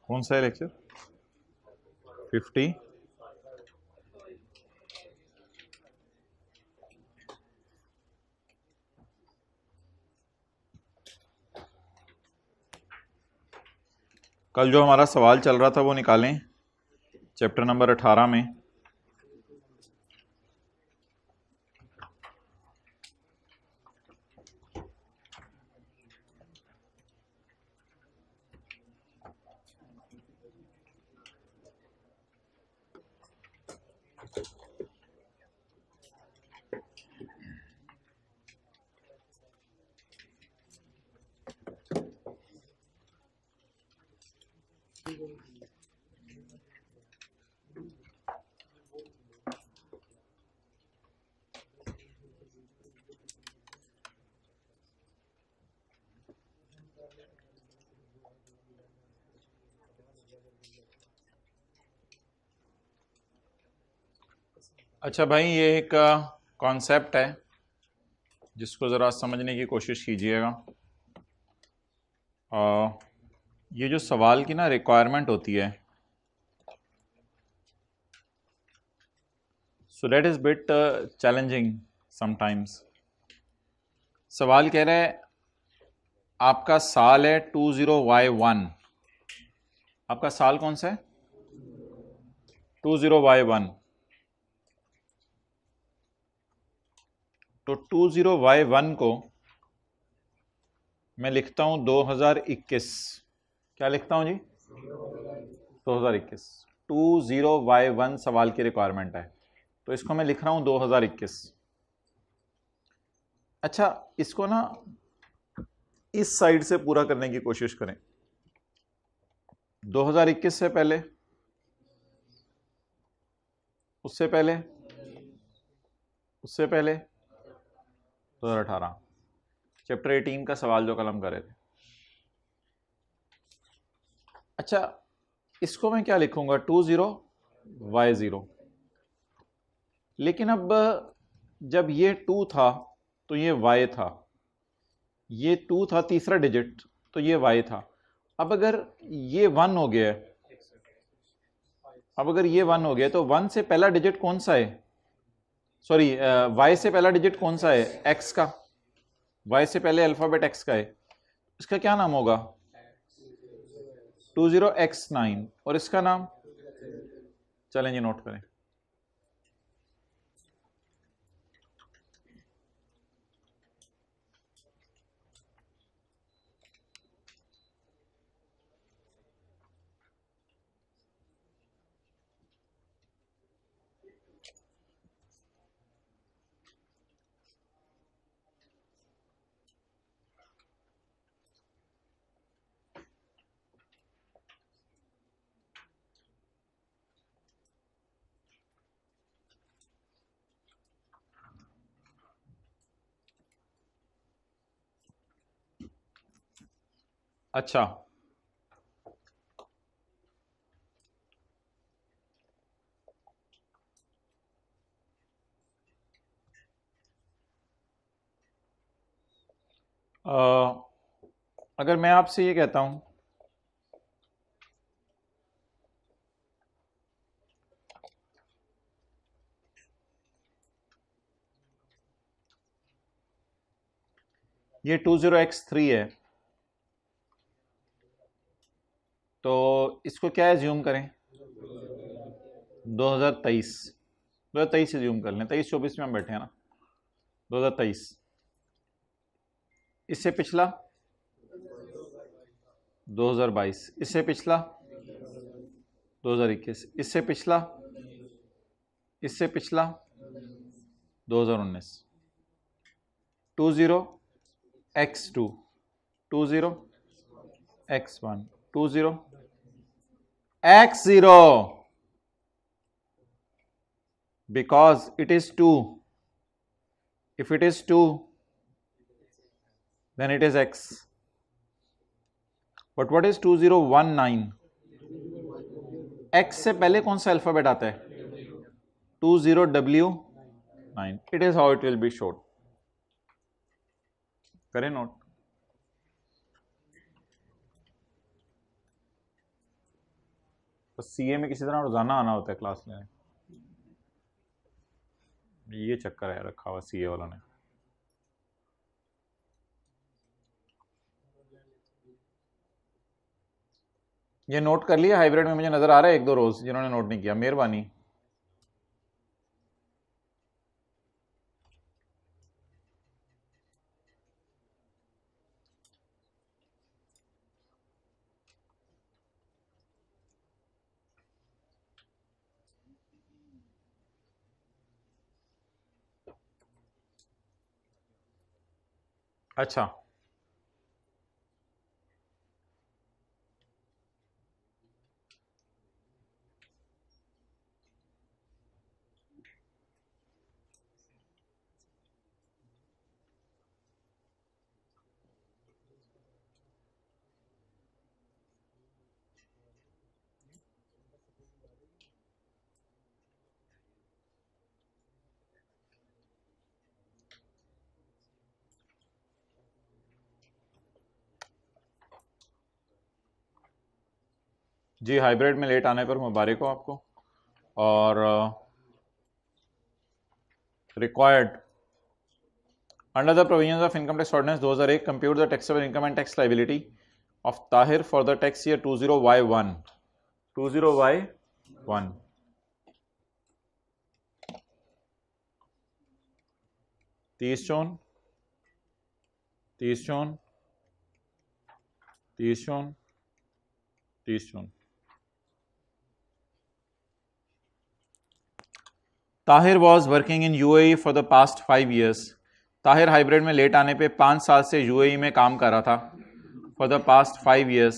कौन सा है लेक्चर? 50। कल जो हमारा सवाल चल रहा था वो निकालें, चैप्टर नंबर 18 में। अच्छा भाई, ये एक कॉन्सेप्ट है जिसको ज़रा समझने की कोशिश कीजिएगा। ये जो सवाल की ना रिक्वायरमेंट होती है, so that is bit challenging sometimes. सवाल कह रहा है आपका साल है 20Y1। आपका साल कौन सा है? 20Y1। तो 20Y1 को मैं लिखता हूं 2021। क्या लिखता हूं जी? 2021। 20Y1 सवाल की रिक्वायरमेंट है, तो इसको मैं लिख रहा हूं 2021। अच्छा, इसको ना इस साइड से पूरा करने की कोशिश करें। 2021 से पहले, उससे पहले, उससे पहले 2018, चैप्टर 18 का सवाल जो कल हम कर रहे थे। अच्छा, इसको मैं क्या लिखूंगा? 20Y0। लेकिन अब जब ये 2 था तो ये Y था, ये 2 था तीसरा डिजिट तो ये Y था। अब अगर ये 1 हो गया है, अब अगर ये 1 हो गया तो 1 से पहला डिजिट कौन सा है? सॉरी, Y से पहला डिजिट कौन सा है? X का। Y से पहले अल्फाबेट X का है, इसका क्या नाम होगा? 20X9। और इसका नाम? चलें जी, नोट करें। अच्छा, अगर मैं आपसे ये कहता हूं ये 20X3 है, तो इसको क्या एज्यूम करें? 2023। 2023 एज्यूम कर लें, 23-24 में हम बैठे हैं ना। 2023। इससे पिछला 2022। इससे पिछला 2021। इससे पिछला, इससे पिछला 2019। 20X2, 20X1, 20X0, because it is 2. If it is 2, then it is X. But what is 2019? X से पहले कौन सा अल्फाबेट आता है? 20W9। It is how it will be showed. करें नोट। तो सीए में किसी तरह रोजाना आना होता है क्लास लेने, ये चक्कर है रखा हुआ सीए वालों ने। ये नोट कर लिया हाइब्रिड में, मुझे नजर आ रहा है एक दो रोज जिन्होंने नोट नहीं किया, मेहरबानी। अच्छा, जी हाइब्रिड में लेट आने पर मुबारक हो आपको। और required under the provisions of income tax ordinance 2001 compute the taxable income and tax liability of Tahir for the tax year 20Y1 20Y1। तीस चौन Tahir was working in UAE for the past 5 years। Tahir hybrid में लेट आने पे 5 साल से UAE में काम कर रहा था for the past 5 years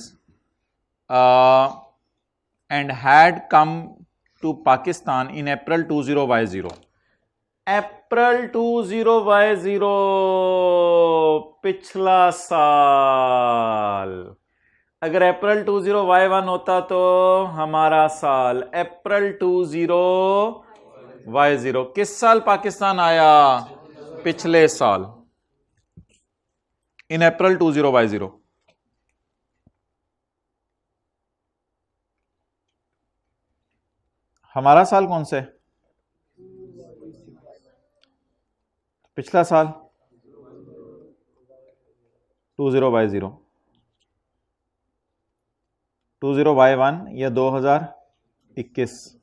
and had come to Pakistan in April 20Y0। April 20Y0 पिछला साल। अगर अप्रैल 20Y1 होता तो हमारा साल। अप्रैल 20Y0 किस साल पाकिस्तान आया? पिछले साल, इन अप्रैल 20Y0। हमारा साल कौन से? पिछला साल 20Y0, 20Y1 या 2021,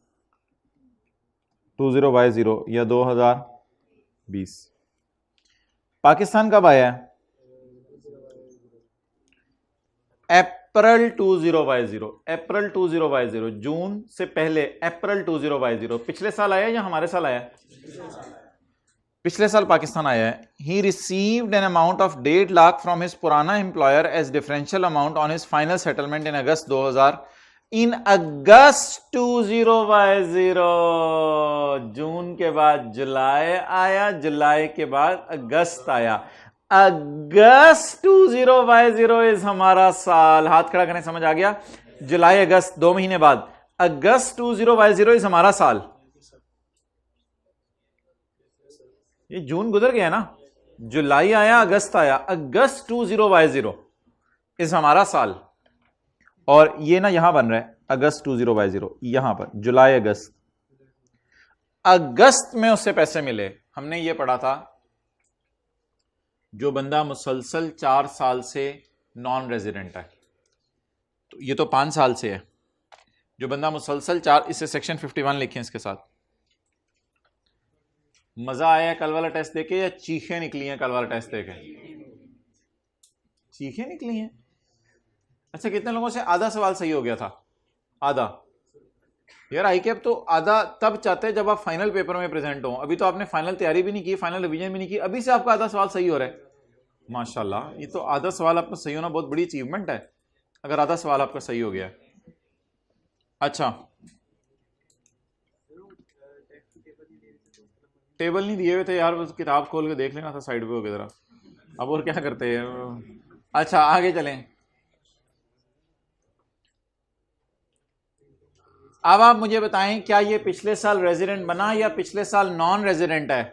20Y0 या 2020। पाकिस्तान कब आया है? अप्रैल 20Y0, अप्रैल 20Y0, जून से पहले अप्रैल 20Y0। पिछले साल आया या हमारे साल आया? पिछले साल पाकिस्तान आया है। He received an amount of 1.5 lakh from his पुराना employer as differential amount on his final settlement in August 2000। In August 20Y0। जून के बाद जुलाई आया, जुलाई के बाद अगस्त आया। अगस्त 20Y0 इज हमारा साल। हाथ खड़ा करने समझ आ गया? जुलाई अगस्त 2 महीने बाद अगस्त 20Y0 इज हमारा साल। ये जून गुजर गया ना, जुलाई आया, अगस्त आया। अगस्त 20Y0 इस हमारा साल। और ये ना यहां बन रहा है अगस्त 20Y0, यहां पर जुलाई अगस्त। अगस्त में उससे पैसे मिले। हमने ये पढ़ा था, जो बंदा मुसलसल 4 साल से नॉन रेजिडेंट है, तो ये तो 5 साल से है। जो बंदा मुसलसल 4, इसे सेक्शन 51 लिखें इसके साथ। मजा आया कल वाला टेस्ट देके या चीखें निकली हैं? कल वाला टेस्ट देके चीखें निकली हैं। अच्छा, कितने लोगों से आधा सवाल सही हो गया था? आधा। यार आई कैप तो आधा तब चाहते हैं जब आप फाइनल पेपर में प्रेजेंट हो। अभी तो आपने फाइनल तैयारी भी नहीं की, फाइनल रिवीजन भी नहीं की, अभी से आपका आधा सवाल सही हो रहा है। माशाल्लाह, ये तो आधा सवाल आपका सही होना बहुत बड़ी अचीवमेंट है, अगर आधा सवाल आपका सही हो गया। अच्छा, टेबल नहीं दिए हुए थे यार, बस किताब खोल के देख लेना था साइड पे जरा। अब और क्या करते हैं। अच्छा आगे चलें। अब आप मुझे बताएं, क्या ये पिछले साल रेजिडेंट बना या पिछले साल नॉन रेजिडेंट है?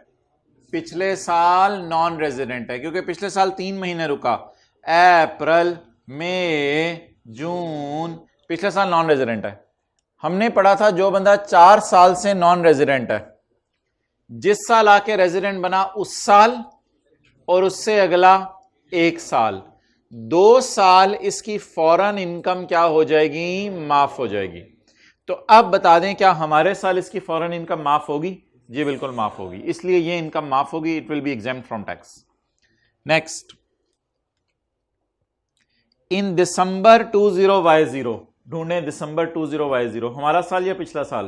पिछले साल नॉन रेजिडेंट है, क्योंकि पिछले साल 3 महीने रुका। अप्रैल, मई, जून, पिछले साल नॉन रेजिडेंट है। हमने पढ़ा था जो बंदा 4 साल से नॉन रेजिडेंट है, जिस साल आके रेजिडेंट बना उस साल और उससे अगला 1 साल, 2 साल इसकी फौरन इनकम क्या हो जाएगी, माफ हो जाएगी। तो अब बता दें क्या हमारे साल इसकी फौरन इनकम माफ होगी? जी बिल्कुल माफ होगी, इसलिए ये इनकम माफ होगी, it will be exempt from tax. Next, in December 20y0, ढूंढे दिसंबर 20y0, हमारा साल या पिछला साल?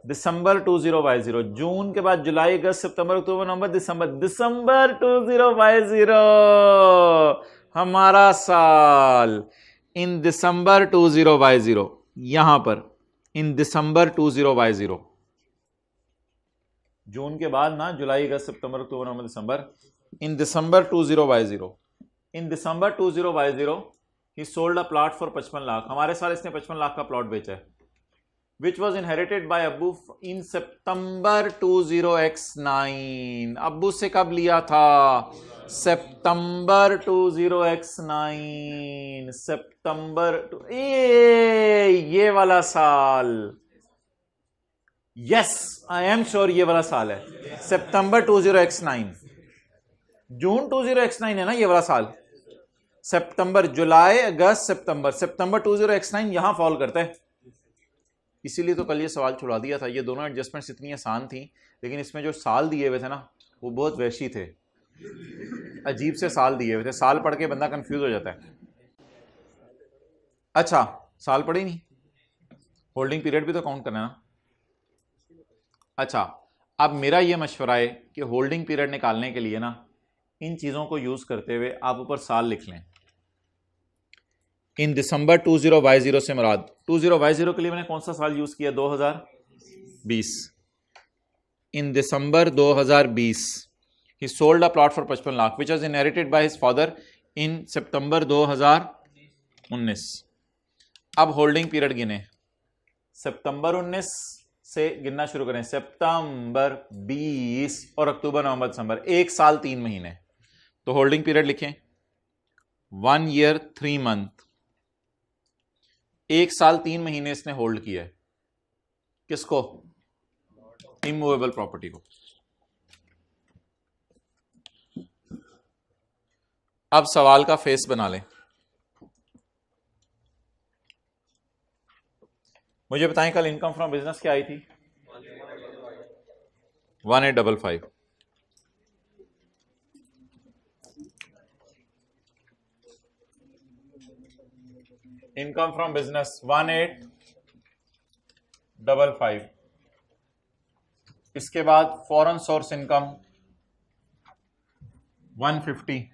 दिसंबर 20y0, जून के बाद जुलाई, अगस्त, सितंबर, अक्टूबर, नवंबर, दिसंबर, दिसंबर 20y0 हमारा साल। इन दिसंबर 20y0, यहां पर इन दिसंबर 20y0, जून के बाद ना, जुलाई, अगस्त, सितंबर, अक्टूबर, नवंबर, दिसंबर, इन दिसंबर 20y0, in December 20y0 he sold a plot for 55 lakh. हमारे साल इसने 55 लाख का प्लॉट बेचा है, विच वॉज इनहेरिटेड बाय अब्बू इन सितंबर 20x9। अब्बू से कब लिया था? सितंबर 20x9, सितंबर ये वाला साल। यस, आई एम श्योर ये वाला साल है, सितंबर 20x9। जून 20x9 है ना ये वाला साल, सितंबर, जुलाई, अगस्त, सितंबर, सितंबर 20x9 यहां फॉल करता है। इसीलिए तो कल ये सवाल छुड़ा दिया था। ये दोनों एडजस्टमेंट्स इतनी आसान थी, लेकिन इसमें जो साल दिए हुए थे ना वो बहुत वैशी थे, अजीब से साल दिए हुए थे। साल पढ़ के बंदा कंफ्यूज हो जाता है। अच्छा, साल पढ़े नहीं, होल्डिंग पीरियड भी तो काउंट करना है ना। अच्छा, अब मेरा ये मशवरा है कि होल्डिंग पीरियड निकालने के लिए ना इन चीज़ों को यूज़ करते हुए आप ऊपर साल लिख लें। इन दिसंबर 20y0 से मुराद 20y0 के लिए मैंने कौन सा साल यूज़ किया? 2020। In December 2020 he sold a plot for 55 lakh which was inherited by his father in September 2019। अब होल्डिंग पीरियड गिने, सितंबर 19 से गिनना शुरू करें, सितंबर 20 और अक्टूबर, नवंबर, दिसंबर, 1 साल 3 महीने। तो होल्डिंग पीरियड लिखें 1 ईयर 3 मंथ, 1 साल 3 महीने इसने होल्ड किया है। किसको? इमूवेबल प्रॉपर्टी को। अब सवाल का फेस बना लें। मुझे बताएं कल इनकम फ्रॉम बिजनेस क्या आई थी? 1855। Income from business 1855। इसके बाद फॉरेन सोर्स इनकम 150,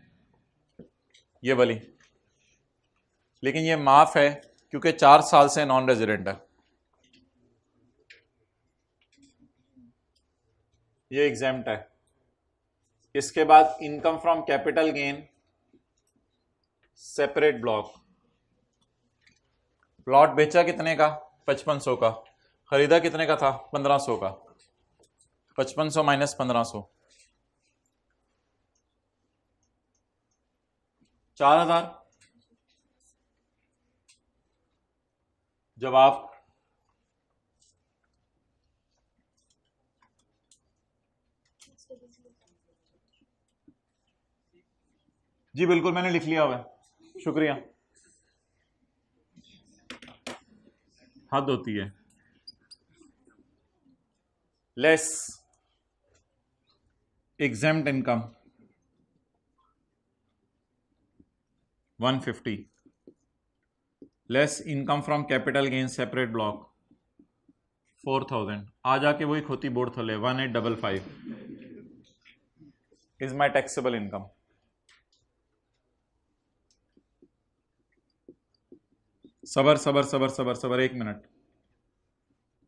ये वाली, लेकिन ये माफ है क्योंकि 4 साल से नॉन रेजिडेंट है, ये एग्जेम्प्ट है। इसके बाद income from capital gain separate block. Plot बेचा कितने का? 5500 का। खरीदा कितने का था? 1500 का। 5500 माइनस 1500, 4000। जवाब जी बिल्कुल मैंने लिख लिया हुआ है, शुक्रिया। हद होती है। Less exempt income 150, less income from capital gain separate block 4000। आ जाके वही खोती बोर्ड थले 1855 इज माई टैक्सेबल इनकम। सबर सबर सबर सबर सबर, 1 मिनट।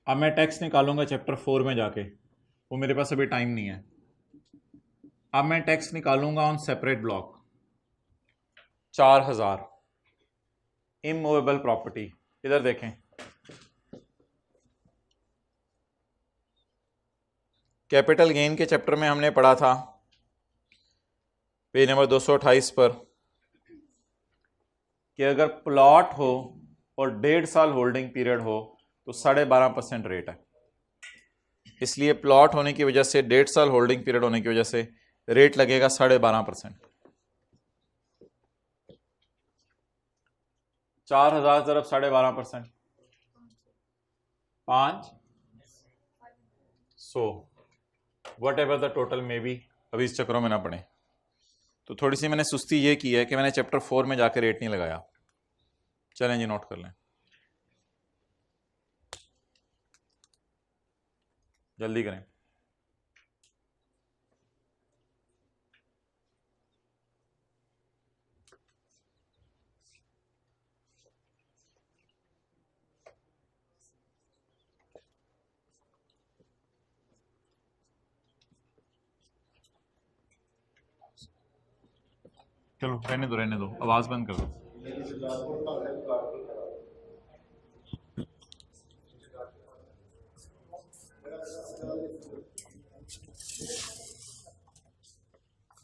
अब मैं टैक्स निकालूंगा चैप्टर 4 में जाके, वो मेरे पास अभी टाइम नहीं है। अब मैं टैक्स निकालूंगा on separate block 4000 immovable property. इधर देखें, कैपिटल गेन के चैप्टर में हमने पढ़ा था पेज नंबर 228 पर कि अगर प्लॉट हो और 1.5 साल होल्डिंग पीरियड हो तो 12.5% रेट है। इसलिए प्लॉट होने की वजह से 1.5 साल होल्डिंग पीरियड होने की वजह से रेट लगेगा 12.5%। 4,000 ज़रब 12.5%, 500 वट एवर द टोटल में भी। अभी इस चक्रों में ना पड़े। तो थोड़ी सी मैंने सुस्ती ये की है कि मैंने चैप्टर 4 में जाके रेट नहीं लगाया। चलें जी, नोट कर लें, जल्दी करें। चलो रहने दो, आवाज बंद कर दो।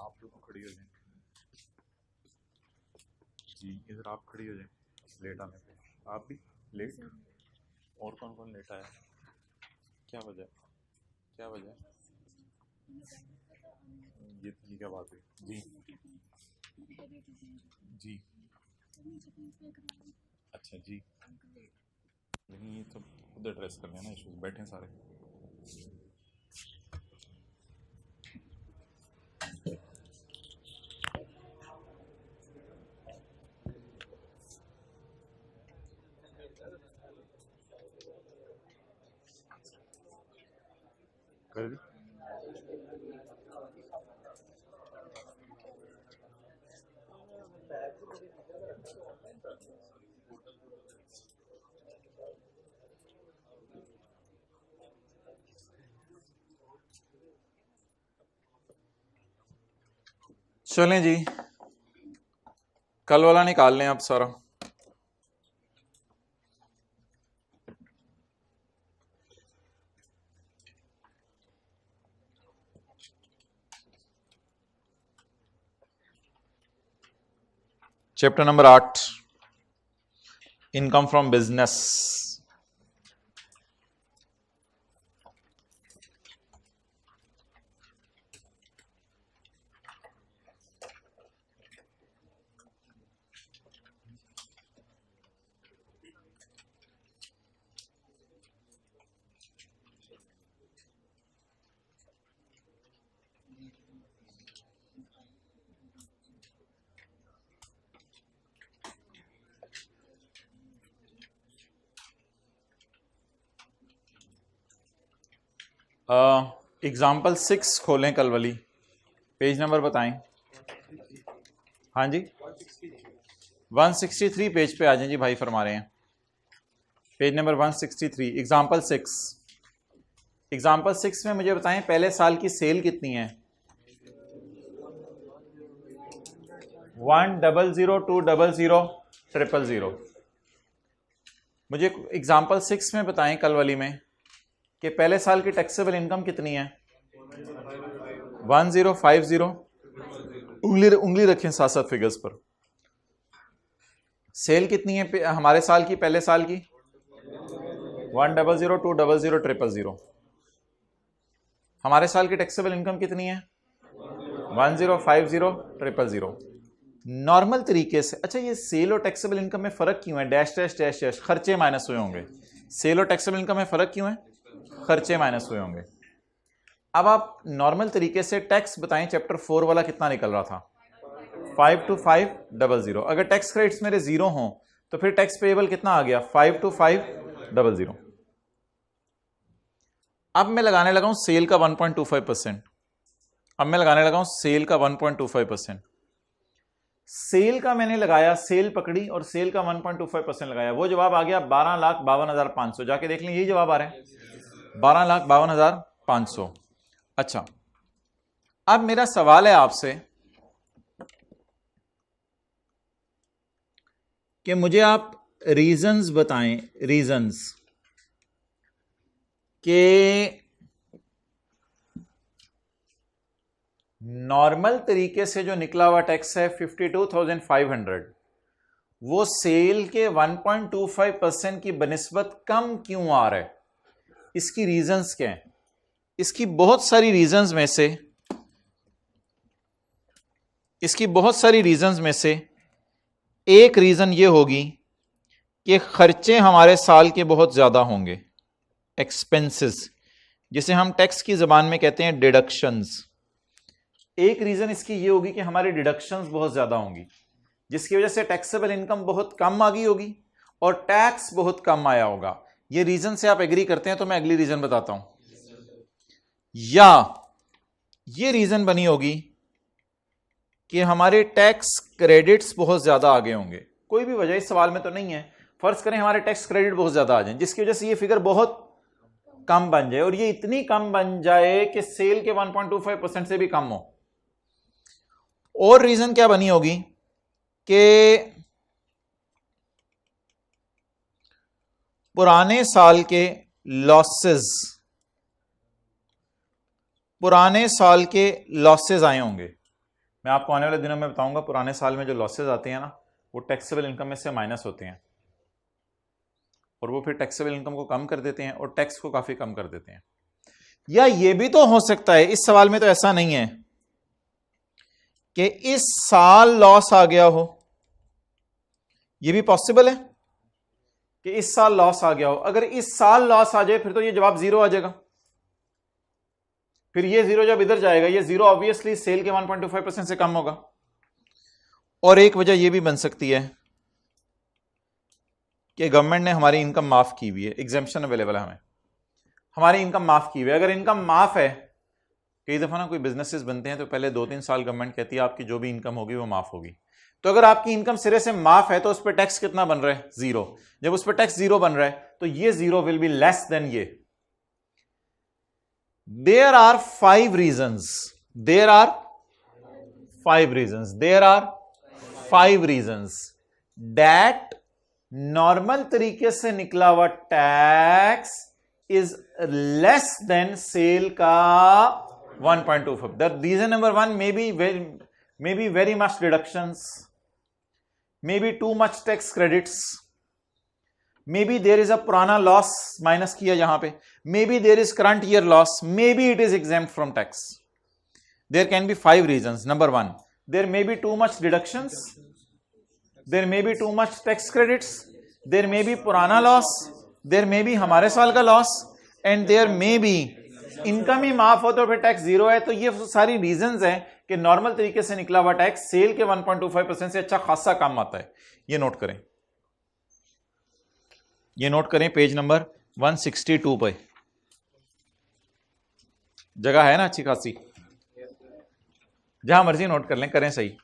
आप लोग खड़ी हो जाए जी, इधर आप खड़ी हो जाए लेट आने पे। आप भी लेट? और कौन कौन लेट आया? क्या वजह? क्या वजह? ये क्या बात है जी? जी अच्छा जी, नहीं ये तो खुद एड्रेस कर लेना इशूज, बैठे सारे। कर दी? चलें जी, कल वाला निकाल लें अब सारा। Chapter number 8, income from business. Example 6 खोलें कल वाली, पेज नंबर बताएं। हाँ जी, 163 पेज पे आ जाएं जी, भाई फरमा रहे हैं। Page number 163, example 6। एग्जाम्पल 6 में मुझे बताएं पहले साल की सेल कितनी है? 100, 200, 000। मुझे एग्जाम्पल 6 में बताएं कल वाली में कि पहले साल की टैक्सेबल इनकम कितनी है? 1050। उंगली रखें साथ साथ फिगर्स पर। सेल कितनी है हमारे साल की, पहले साल की? 100, 200, 000। हमारे साल की टैक्सेबल इनकम कितनी है? 1050, 000। नॉर्मल तरीके से, अच्छा ये सेल और टैक्सेबल इनकम में फर्क क्यों है? डैश डैश डैश डैश, खर्चे माइनस हुए होंगे। सेल और टैक्सेबल इनकम में फर्क क्यों है? खर्चे माइनस हुए होंगे। अब आप नॉर्मल तरीके से टैक्स बताएं, चैप्टर 4 वाला कितना निकल रहा था? 52500। अगर टैक्स क्रेडिट्स मेरे 0 हों तो फिर टैक्स पेएबल कितना आ गया? 52500। अब मैं लगाने लगा हूं सेल का 1.25%। अब मैं लगाने लगा हूं सेल का 1.25%। सेल का मैंने लगाया, सेल पकड़ी और सेल का 1.25% लगाया, वो जवाब आ गया 12,52,500। जाके देख लें, यही जवाब आ रहा है, 12,52,500। अच्छा, अब मेरा सवाल है आपसे कि मुझे आप रीजंस बताएं, रीजंस के नॉर्मल तरीके से जो निकला हुआ टैक्स है 52,500, वो सेल के 1.25% की बनिस्बत कम क्यों आ रहा है? इसकी रीजंस क्या है? इसकी बहुत सारी रीजंस में से एक रीजन ये होगी कि खर्चे हमारे साल के बहुत ज्यादा होंगे, एक्सपेंसेस, जिसे हम टैक्स की जबान में कहते हैं डिडक्शंस। एक रीजन इसकी ये होगी कि हमारी डिडक्शंस बहुत ज्यादा होंगी, जिसकी वजह से टैक्सेबल इनकम बहुत कम आ गई होगी और टैक्स बहुत कम आया होगा। ये रीजन से आप एग्री करते हैं तो मैं अगली रीजन बताता हूं। या ये रीजन बनी होगी कि हमारे टैक्स क्रेडिट्स बहुत ज्यादा आगे होंगे। कोई भी वजह इस सवाल में तो नहीं है, फर्ज करें हमारे टैक्स क्रेडिट बहुत ज्यादा आ जाए, जिसकी वजह से ये फिगर बहुत कम बन जाए, और ये इतनी कम बन जाए कि सेल के 1.25% से भी कम हो। और रीजन क्या बनी होगी कि पुराने साल के लॉसेस आए होंगे। मैं आपको आने वाले दिनों में बताऊंगा पुराने साल में जो लॉसेस आते हैं ना, वो टैक्सेबल इनकम में से माइनस होते हैं, और वो फिर टैक्सेबल इनकम को कम कर देते हैं और टैक्स को काफी कम कर देते हैं। या ये भी तो हो सकता है, इस सवाल में तो ऐसा नहीं है कि इस साल लॉस आ गया हो, ये भी पॉसिबल है कि इस साल लॉस आ गया हो। अगर इस साल लॉस आ जाए फिर तो ये जवाब जीरो आ जाएगा, फिर ये जीरो जब इधर जाएगा, ये जीरो ऑब्वियसली सेल के 1.25% से कम होगा। और एक वजह यह भी बन सकती है कि गवर्नमेंट ने हमारी इनकम माफ की हुई है, एग्जेम्पशन अवेलेबल है, हमारी इनकम माफ की हुई है। अगर इनकम माफ है, कई दफा ना कोई बिजनेसेस बनते हैं तो पहले 2-3 साल गवर्नमेंट कहती है आपकी जो भी इनकम होगी वो माफ होगी। तो अगर आपकी इनकम सिरे से माफ है तो उस पर टैक्स कितना बन रहा है? जीरो। जब उस पर टैक्स जीरो बन रहा है तो ये zero will be less than ये। There are 5 reasons that normal तरीके से निकला हुआ tax is less than sale का 1.25. The reason number 1 may be very much deductions, maybe too much tax credits, maybe there is a पुराना loss minus किया यहां पे, maybe there is current year loss, maybe it is exempt from tax. There can be 5 reasons. Number 1, there may be too much deductions, there may be too much tax credits, there may be पुराना loss, there may be हमारे साल का loss, and there may be income ही माफ हो तो फिर tax zero है। तो ये सारी रीजंस हैं कि नॉर्मल तरीके से निकला हुआ टैक्स सेल के 1.25% से अच्छा खासा कम आता है। ये नोट करें, पेज नंबर 162 पे जगह है ना अच्छी खासी, जहां मर्जी नोट कर लें, करें सही।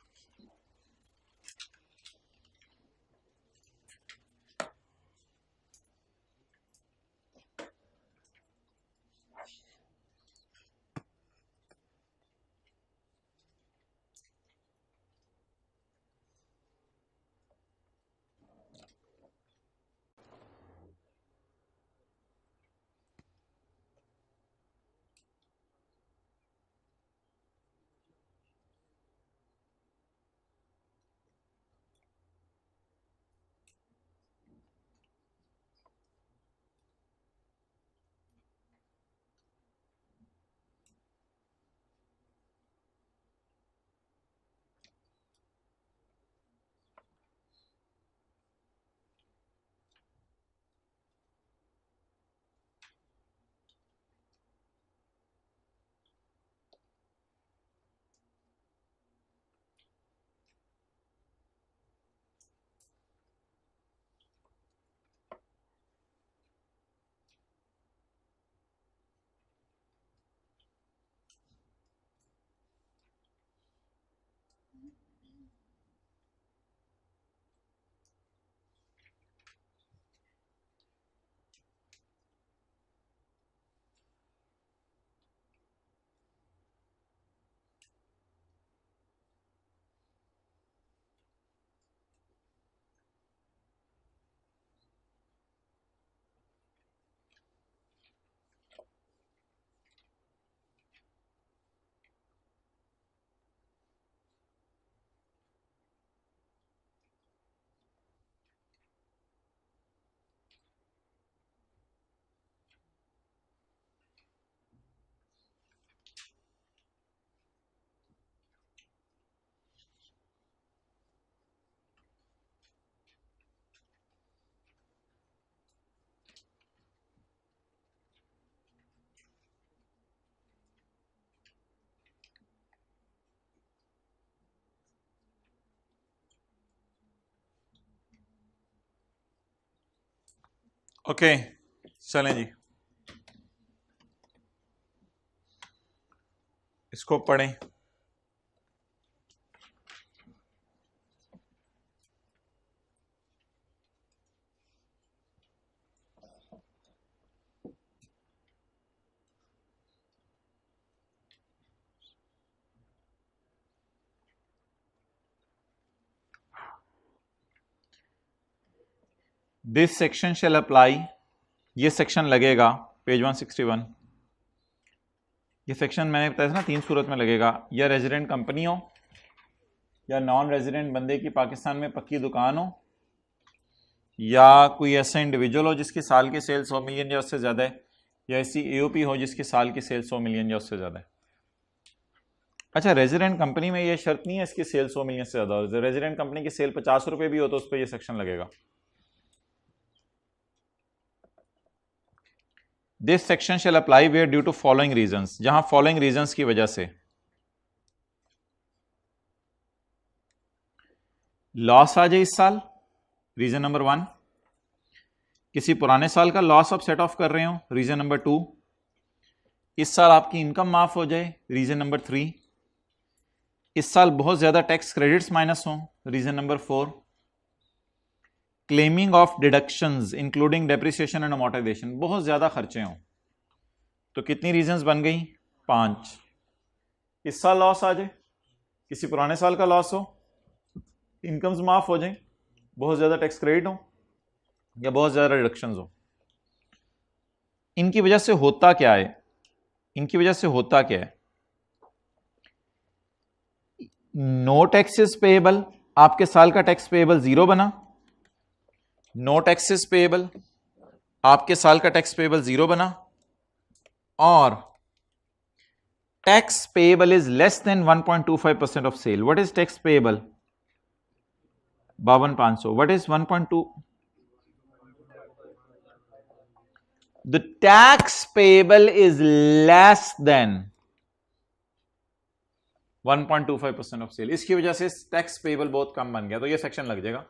ओके चलें जी, इसको पढ़ें। दिस सेक्शन शैल अप्लाई, ये सेक्शन लगेगा पेज 161। ये सेक्शन मैंने बताया था ना 3 सूरत में लगेगा, या रेजिडेंट कंपनी हो, या नॉन रेजिडेंट बंदे की पाकिस्तान में पक्की दुकान हो, या कोई ऐसा इंडिविजुअल हो जिसकी साल की सेल 100 मिलियन या उससे ज़्यादा है, या ऐसी एओपी हो जिसकी साल की सेल 100 मिलियन या उससे ज़्यादा है। अच्छा, रेजिडेंट कंपनी में ये शर्त नहीं है इसकी सेल 100 मिलियन से ज़्यादा हो, रेजिडेंट कंपनी की सेल 50 रुपये भी हो तो उस पर यह सेक्शन लगेगा। This section shall apply where due to following reasons, जहां फॉलोइंग रीजंस की वजह से लॉस आ जाए इस साल, रीजन नंबर 1, किसी पुराने साल का लॉस आप सेट ऑफ कर रहे हो, रीजन नंबर 2, इस साल आपकी इनकम माफ हो जाए, रीजन नंबर 3, इस साल बहुत ज्यादा टैक्स क्रेडिट्स माइनस हो, reason number 4, claiming of deductions including depreciation and amortisation, बहुत ज्यादा खर्चे हों। तो कितनी रीजंस बन गई? 5। इस साल लॉस आ जाए, किसी पुराने साल का लॉस हो, इनकम्स माफ हो जाए, बहुत ज्यादा टैक्स क्रेडिट हो, या बहुत ज्यादा डिडक्शंस हो। इनकी वजह से होता क्या है? इनकी वजह से होता क्या है? नो टैक्सेस पेएबल, आपके साल का टैक्स पेएबल 0 बना, नो टैक्सेस पेएबल, आपके साल का टैक्स पेएबल 0 बना, और tax payable is less than 1.25% of sale. What is tax payable? 52,500। What is 1.2? The tax payable is less than 1.25% of sale. इसकी वजह से टैक्स पेएबल बहुत कम बन गया, तो ये सेक्शन लग जाएगा।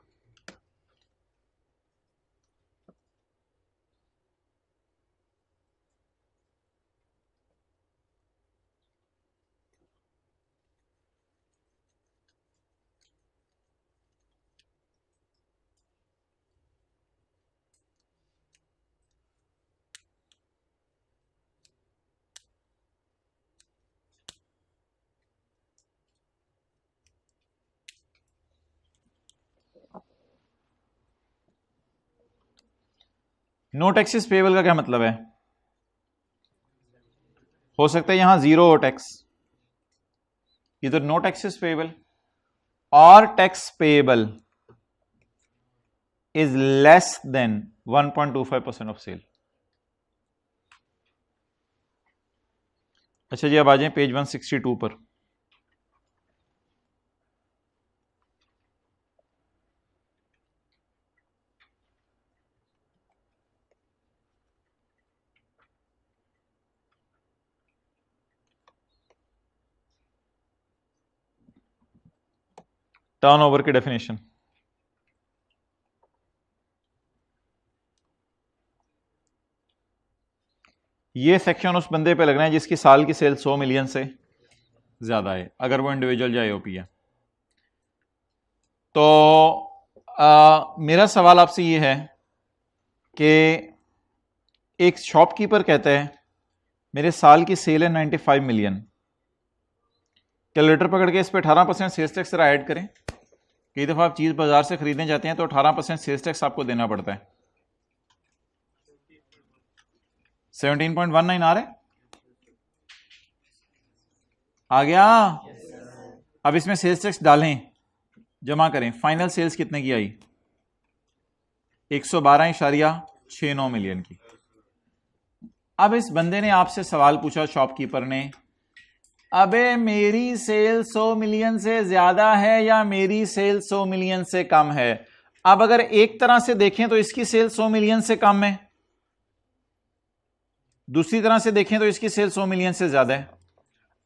नो टैक्सेस पेएबल का क्या मतलब है? हो सकता है यहां 0 हो टैक्स, इधर नो टैक्सेस पेएबल और tax payable is less than 1.25% of sale. अच्छा जी, अब आ जाए पेज 162 पर। टर्नओवर की डेफिनेशन, ये सेक्शन उस बंदे पे लगना है जिसकी साल की सेल 100 मिलियन से ज्यादा है, अगर वो इंडिविजुअल या एओपी है। तो मेरा सवाल आपसे ये है कि एक शॉपकीपर कहता है मेरे साल की सेल है 95 मिलियन, कैलकुलेटर पकड़ के इस पे 18% सेल्स टैक्स जरा ऐड करें। कई दफा आप चीज बाजार से खरीदने जाते हैं तो 18% सेल्स टैक्स आपको देना पड़ता है। 17.19 आ रहा है, आ गया। अब इसमें सेल्स टैक्स डालें, जमा करें, फाइनल सेल्स कितने की आई? 112.69 मिलियन की। अब इस बंदे ने आपसे सवाल पूछा, शॉपकीपर ने, अबे मेरी सेल 100 मिलियन से ज्यादा है या मेरी सेल 100 मिलियन से कम है? अब अगर एक तरह से देखें तो इसकी सेल 100 मिलियन से कम है, दूसरी तरह से देखें तो इसकी सेल 100 मिलियन से ज्यादा है।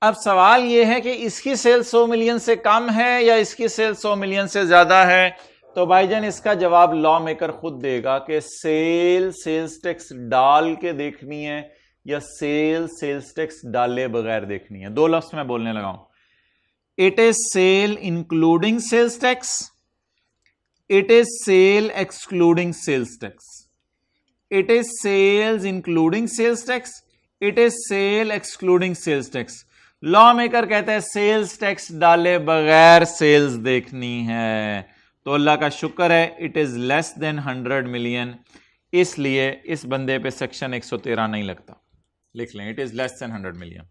अब सवाल यह है कि इसकी सेल 100 मिलियन से कम है या इसकी सेल 100 मिलियन से ज्यादा है, तो भाईजान इसका जवाब लॉ मेकर खुद देगा कि सेल्स टैक्स डाल के देखनी है या सेल्स टैक्स डाले बगैर देखनी है। दो लफ्ज मैं बोलने लगा हूं, it is sale including sales tax, it is sale excluding sales tax, it is sales including sales tax, it is sale excluding sales tax. Law maker कहते हैं सेल्स टैक्स डाले बगैर सेल्स देखनी है। तो अल्लाह का शुक्र है it is less then 100 million, इसलिए इस बंदे पे सेक्शन 113 नहीं लगता। लिख लें, it is less then 100 million.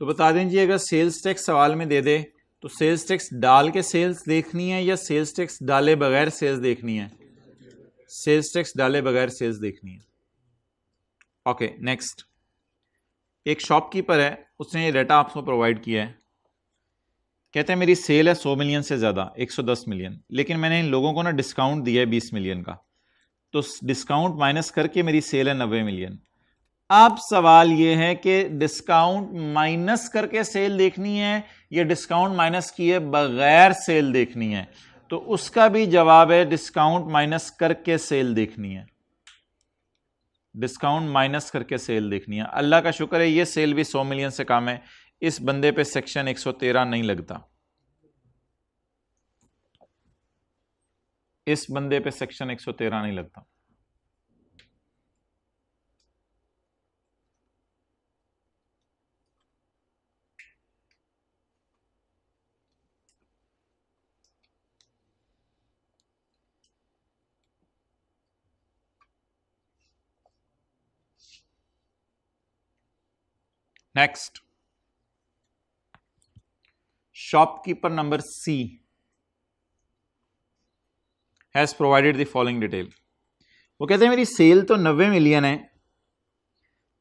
तो बता दीजिए, अगर सेल्स टैक्स सवाल में दे दे तो सेल्स टैक्स डाल के सेल्स देखनी है या सेल्स टैक्स डाले बगैर सेल्स देखनी है? सेल्स टैक्स डाले बगैर सेल्स देखनी है। Okay, next. एक शॉपकीपर है, उसने ये डाटा आपको प्रोवाइड किया है। कहते हैं मेरी सेल है 100 मिलियन से ज़्यादा, 110 मिलियन, लेकिन मैंने इन लोगों को ना डिस्काउंट दिया है 20 मिलियन का, तो डिस्काउंट माइनस करके मेरी सेल है 90 मिलियन। अब सवाल यह है कि डिस्काउंट माइनस करके सेल देखनी है या डिस्काउंट माइनस किए बगैर सेल देखनी है? तो उसका भी जवाब है डिस्काउंट माइनस करके सेल देखनी है। डिस्काउंट माइनस करके सेल देखनी है। अल्लाह का शुक्र है ये सेल भी 100 मिलियन से कम है, इस बंदे पे सेक्शन 113 नहीं लगता। इस बंदे पे सेक्शन 113 नहीं लगता। Next, shopkeeper number C has provided the following detail. वो कहते हैं मेरी सेल तो 90 मिलियन है,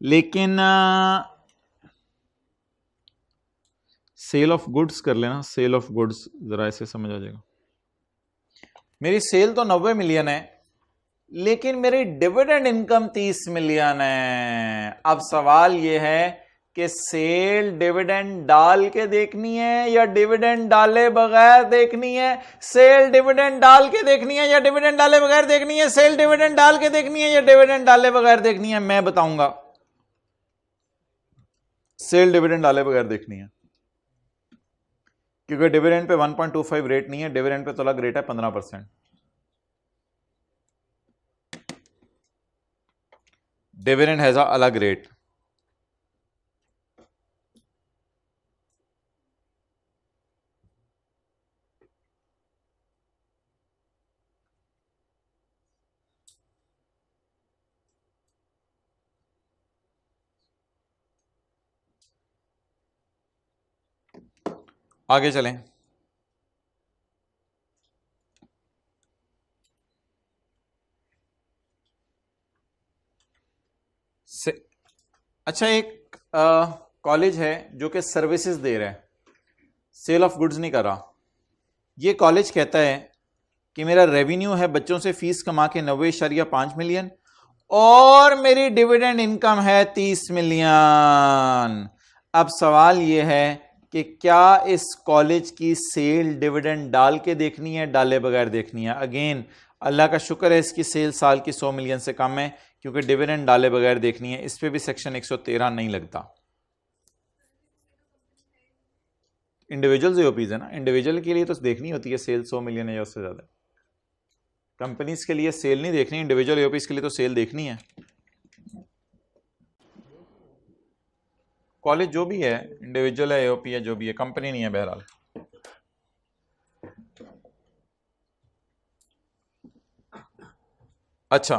लेकिन सेल ऑफ गुड्स कर लेना, सेल ऑफ गुड्स जरा ऐसे समझ आ जाएगा। मेरी सेल तो 90 मिलियन है, लेकिन मेरी डिविडेंड इनकम 30 मिलियन है। अब सवाल यह है कि सेल डिविडेंड डाल के देखनी है या डिविडेंड डाले बगैर देखनी है? सेल डिविडेंड डाल के देखनी है या डिविडेंड डाले बगैर देखनी है? सेल डिविडेंड डाल के देखनी है या डिविडेंड डाले बगैर देखनी है? मैं बताऊंगा, सेल डिविडेंड डाले बगैर देखनी है, क्योंकि डिविडेंड पे 1.25 रेट नहीं है, डिविडेंड पे तो अलग रेट है 15%। डिविडेंड हैज अ अलग रेट। आगे चलें। अच्छा, एक कॉलेज है जो कि सर्विसेज दे रहा है, सेल ऑफ गुड्स नहीं कर रहा। ये कॉलेज कहता है कि मेरा रेवेन्यू है बच्चों से फीस कमा के 90.5 मिलियन और मेरी डिविडेंड इनकम है 30 मिलियन। अब सवाल यह है कि क्या इस कॉलेज की सेल डिविडेंड डाल के देखनी है, डाले बगैर देखनी है? अगेन अल्लाह का शुक्र है इसकी सेल साल की 100 मिलियन से कम है, क्योंकि डिविडेंड डाले बगैर देखनी है। इस पे भी सेक्शन 113 नहीं लगता। इंडिविजुअल ईओपीज है ना, इंडिविजुअल के लिए तो देखनी होती है सेल 100 मिलियन है या उससे ज्यादा। कंपनीज के लिए सेल नहीं देखनी, इंडिविजुअल ईओपीज के लिए तो सेल देखनी है। कॉलेज जो भी है, इंडिविजुअल है, ईओपी है, जो भी है, कंपनी नहीं है बहरहाल। अच्छा,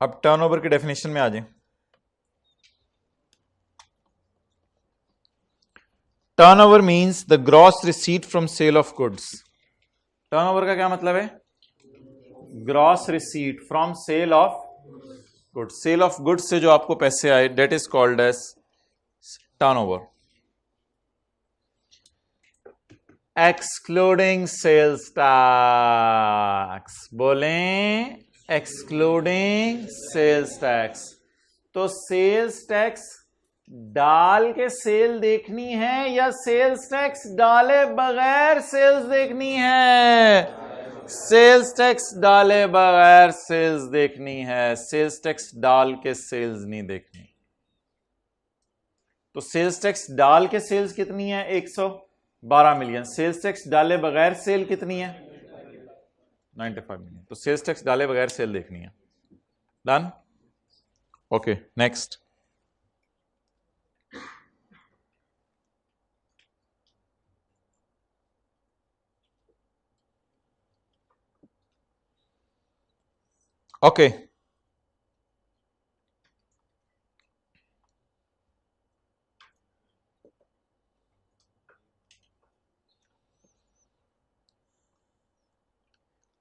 अब टर्नओवर की डेफिनेशन में आ जाए। Turnover means the gross receipt from sale of goods. Turnover का क्या मतलब है? Gross receipt from sale of goods. Sale of goods से जो आपको पैसे आए, that is called as turnover. Excluding sales tax, बोलें एक्सक्लूडिंग सेल्स टैक्स। तो सेल्स टैक्स डाल के सेल देखनी है या सेल्स टैक्स डाले बगैर सेल्स देखनी है? सेल्स टैक्स डाले बगैर सेल्स देखनी है, सेल्स टैक्स डाल के सेल्स नहीं देखनी। तो सेल्स टैक्स डाल के सेल्स कितनी है? 112 मिलियन। सेल्स टैक्स डाले बगैर सेल कितनी है? 95 मिलियन। तो सेल्स टैक्स डाले बगैर सेल देखनी है। Done? Okay, next. Okay,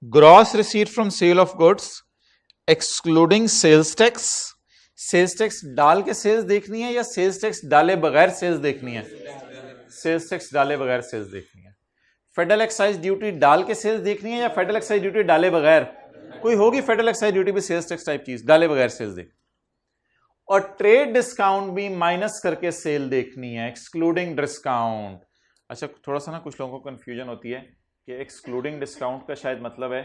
gross receipt from sale of goods excluding sales tax. Sales tax डाल के सेल्स देखनी है या सेल्स टैक्स डाले बगैर सेल्स देखनी है? सेल्स टैक्स डाले बगैर सेल्स देखनी है। फेडरल एक्साइज ड्यूटी डाल के सेल्स देखनी है या फेडरल एक्साइज ड्यूटी डाले बगैर? कोई होगी फेडरल एक्साइज ड्यूटी भी सेल्स टैक्स टाइप चीज, डाले बगैर सेल्स देख। और ट्रेड डिस्काउंट भी माइनस करके सेल देखनी है, एक्सक्लूडिंग डिस्काउंट। अच्छा, थोड़ा सा ना कुछ लोगों को कंफ्यूजन होती है कि एक्सक्लूडिंग डिस्काउंट का शायद मतलब है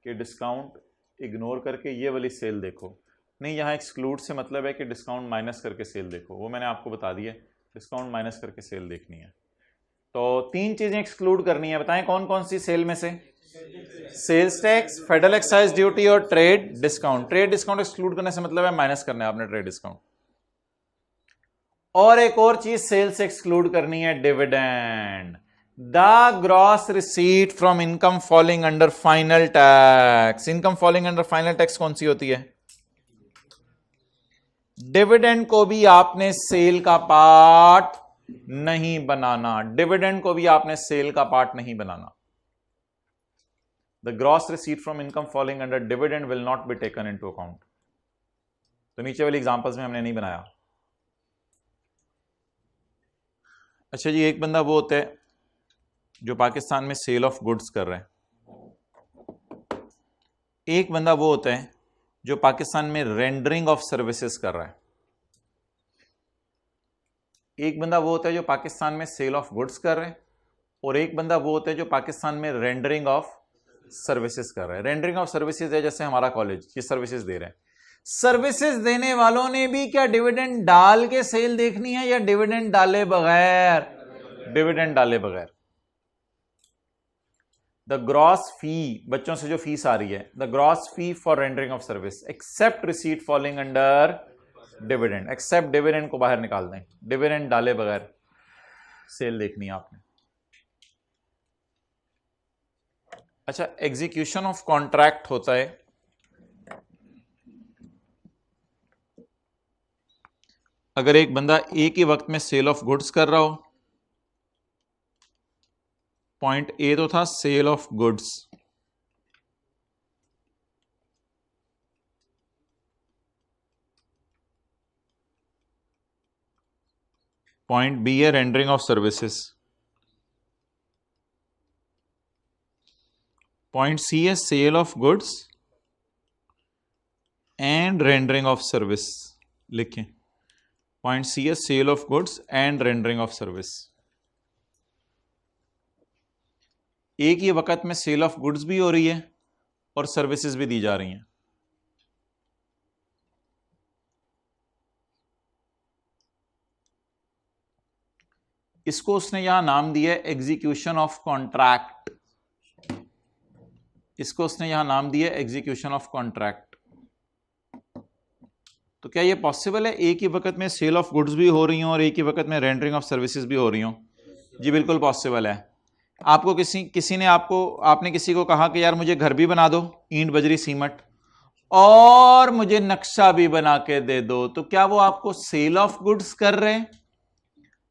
कि डिस्काउंट इग्नोर करके ये वाली सेल देखो। नहीं, यहाँ एक्सक्लूड से मतलब है कि डिस्काउंट माइनस करके सेल देखो। वो मैंने आपको बता दिया, डिस्काउंट माइनस करके सेल देखनी है। तो 3 चीजें एक्सक्लूड करनी है, बताएं कौन कौन सी सेल में से? Sales tax, federal excise duty और trade discount. Trade discount exclude करने से मतलब है माइनस करना है आपने ट्रेड डिस्काउंट। और एक और चीज सेल से एक्सक्लूड करनी है, dividend. The gross receipt from income falling under final tax. Income falling under final tax कौन सी होती है? डिविडेंड को भी आपने सेल का पार्ट नहीं बनाना, डिविडेंड को भी आपने सेल का पार्ट नहीं बनाना। The gross receipt from income falling under dividend will not be taken into account. तो नीचे वाली एग्जांपल्स में हमने नहीं बनाया। अच्छा जी, एक बंदा वो होता है जो पाकिस्तान में सेल ऑफ गुड्स कर रहे हैं। एक बंदा वो होता है जो पाकिस्तान में रेंडरिंग ऑफ सर्विसेज कर रहा है। एक बंदा वो होता है जो पाकिस्तान में सेल ऑफ गुड्स कर रहे हैं, और एक बंदा वो होता है जो पाकिस्तान में रेंडरिंग ऑफ सर्विसेज कर रहे हैं। रेंडरिंग ऑफ सर्विसेज है जैसे हमारा कॉलेज ये सर्विसेज दे रहे हैं। सर्विसेज देने वालों ने भी क्या डिविडेंड डाल के सेल देखनी है या डिविडेंड डाले बगैर? डिविडेंड डाले बगैर। द ग्रॉस फी, बच्चों से जो फीस आ रही है, the gross fee for rendering of service except receipt falling under dividend. Except dividend को बाहर निकाल दें, डिविडेंड डाले बगैर सेल देखनी है आपने। अच्छा, एग्जीक्यूशन ऑफ कॉन्ट्रैक्ट होता है अगर एक बंदा एक ही वक्त में सेल ऑफ गुड्स कर रहा हो। पॉइंट ए तो था sale of goods, point b है rendering of services, point c है sale of goods and rendering of service. लिखें, पॉइंट सी है sale of goods and rendering of service. एक ही वक्त में सेल ऑफ गुड्स भी हो रही है और सर्विसेज भी दी जा रही हैं। इसको उसने यहां नाम दिया एग्जीक्यूशन ऑफ कॉन्ट्रैक्ट, इसको उसने यहां नाम दिया एग्जीक्यूशन ऑफ कॉन्ट्रैक्ट। तो क्या ये पॉसिबल है एक ही वक्त में सेल ऑफ गुड्स भी हो रही हो और एक ही वक्त में रेंडरिंग ऑफ सर्विसेज भी हो रही हो? जी बिल्कुल पॉसिबल है। आपको किसी ने आपने किसी को कहा कि यार मुझे घर भी बना दो, ईंट बजरी सीमेंट, और मुझे नक्शा भी बना के दे दो, तो क्या वो आपको सेल ऑफ गुड्स कर रहे हैं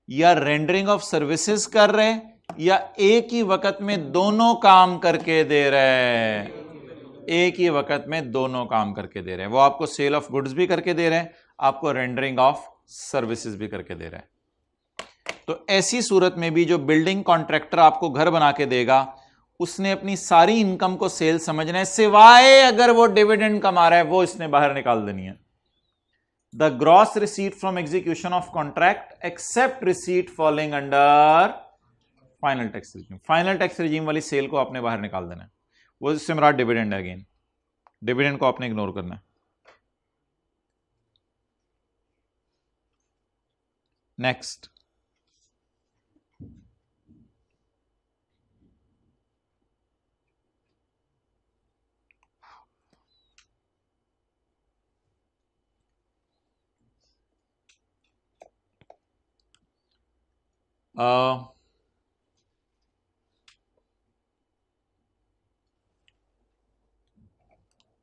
या रेंडरिंग ऑफ सर्विसेज कर रहे हैं, या एक ही वक्त में दोनों काम करके दे रहे हैं? एक ही वक्त में दोनों काम करके दे रहे हैं। वो आपको सेल ऑफ गुड्स भी करके दे रहे हैं, आपको रेंडरिंग ऑफ सर्विसेज भी करके दे रहे हैं। तो ऐसी सूरत में भी जो बिल्डिंग कॉन्ट्रैक्टर आपको घर बना के देगा, उसने अपनी सारी इनकम को सेल समझना है, सिवाय अगर वो डिविडेंड कमा रहा है, वो इसने बाहर निकाल देनी है। The gross receipt from execution of contract except receipt following under final tax regime. Final tax regime वाली सेल को आपने बाहर निकाल देना है, वो इससे मेरा डिविडेंड है। अगेन डिविडेंड को आपने इग्नोर करना है। नेक्स्ट,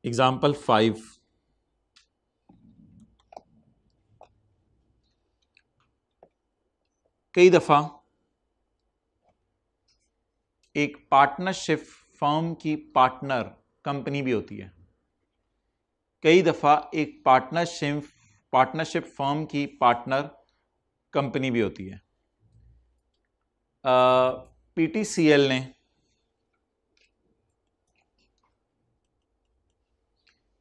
एग्जाम्पल 5, कई दफा एक पार्टनरशिप फर्म की पार्टनर कंपनी भी होती है। कई दफा एक पार्टनरशिप फर्म की पार्टनर कंपनी भी होती है। पीटीसीएल ने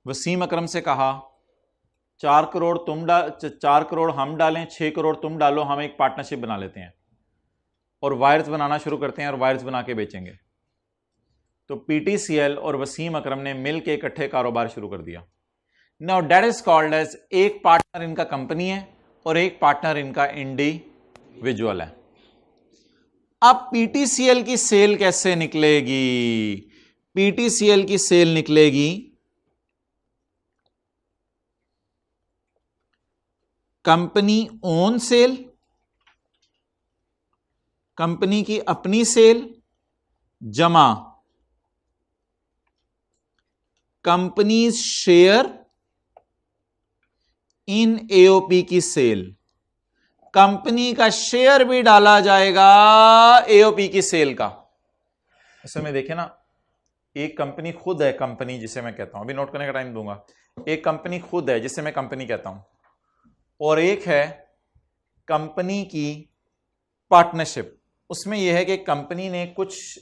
वसीम अकरम से कहा 4 करोड़ हम डालें, 6 करोड़ तुम डालो, हम एक पार्टनरशिप बना लेते हैं और वायर्स बनाना शुरू करते हैं और वायर्स बना के बेचेंगे। तो पीटीसीएल और वसीम अकरम ने मिल के इकट्ठे कारोबार शुरू कर दिया। Now that is called as, एक पार्टनर इनका कंपनी है और एक पार्टनर इनका इंडिविजुअल है। अब पीटीसीएल की सेल कैसे निकलेगी? पीटीसीएल की सेल निकलेगी कंपनी ओन सेल, कंपनी की अपनी सेल, जमा कंपनी शेयर इन एओपी की सेल। कंपनी का शेयर भी डाला जाएगा एओपी की सेल का। ऐसे में देखें ना, एक कंपनी खुद है, कंपनी जिसे मैं कहता हूं, अभी नोट करने का टाइम दूंगा। एक कंपनी खुद है जिसे मैं कंपनी कहता हूं, और एक है कंपनी की पार्टनरशिप। उसमें यह है कि कंपनी ने कुछ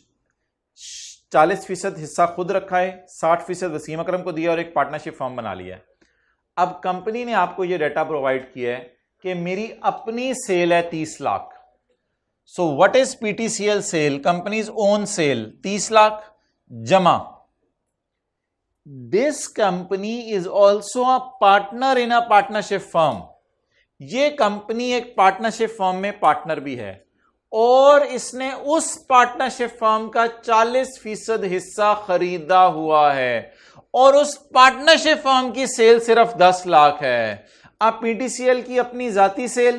40% हिस्सा खुद रखा है, 60% वसीम अकरम को दिया और एक पार्टनरशिप फॉर्म बना लिया है। अब कंपनी ने आपको यह डाटा प्रोवाइड किया है कि मेरी अपनी सेल है 30 lakh. So what is PTCL sale? Companies own sale 30 lakh, जमा this company is also a partner in a partnership firm. ये कंपनी एक पार्टनरशिप फर्म में पार्टनर भी है और इसने उस पार्टनरशिप फर्म का 40% हिस्सा खरीदा हुआ है और उस पार्टनरशिप फर्म की सेल सिर्फ 10 लाख है। अब पीटीसीएल की अपनी जाती सेल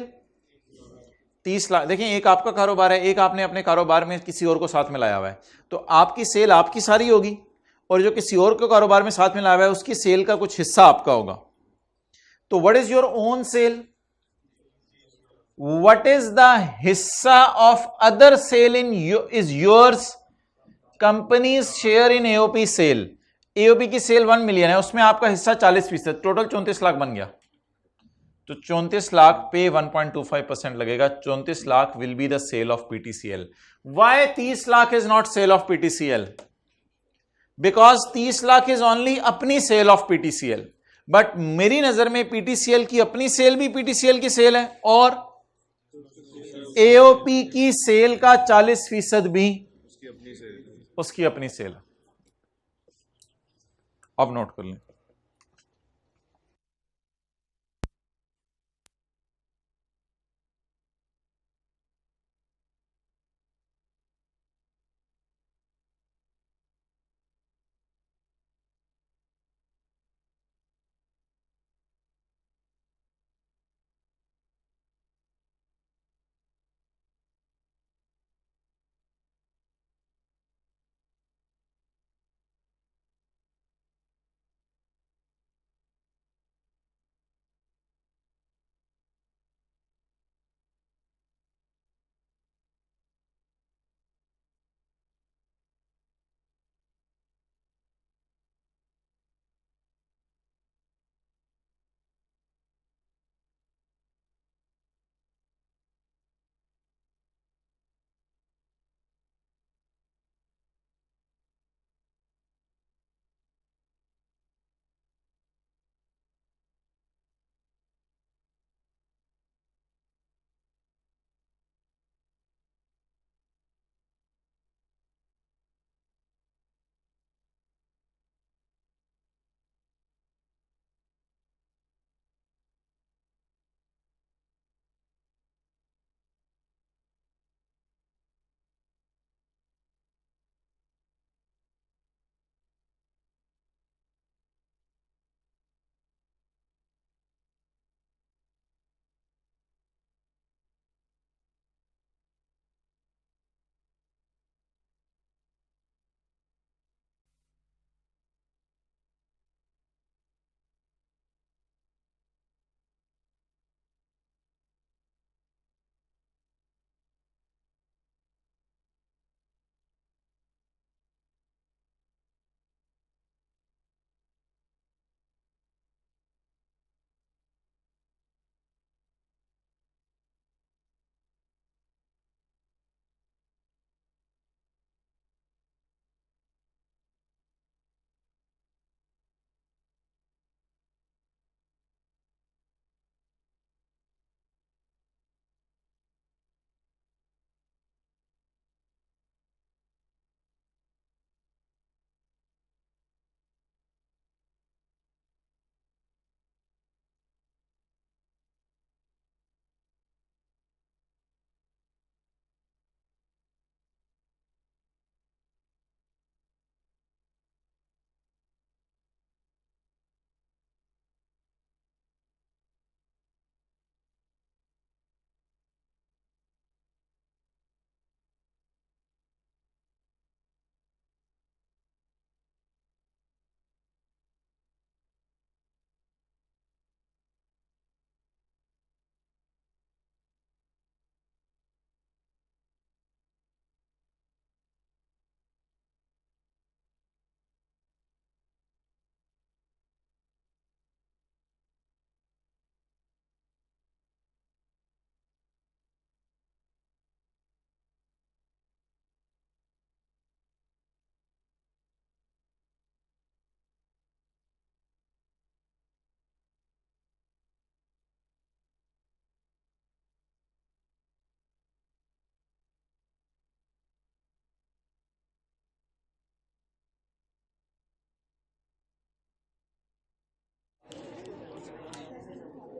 30 लाख। देखें, एक आपका कारोबार है, एक आपने अपने कारोबार में किसी और को साथ में लाया हुआ है, तो आपकी सेल आपकी सारी होगी और जो किसी और को कारोबार में साथ में लाया हुआ है उसकी सेल का कुछ हिस्सा आपका होगा। तो what is your own sale? What is the hissa of other sale is yours? Company's share in AOP sale. AOP की सेल 1 मिलियन है, उसमें आपका हिस्सा 40%, टोटल 34 लाख बन गया। तो 34 लाख पे 1.25% लगेगा। 34 lakh will be the sale of PTCL. Why 30 lakh is not sale of PTCL? Because 30 lakh is only अपनी सेल ऑफ पीटीसीएल, बट मेरी नजर में पीटीसीएल की अपनी सेल भी पीटीसीएल की सेल है और एओपी की सेल का 40% भी उसकी अपनी सेल है। अब नोट कर लें,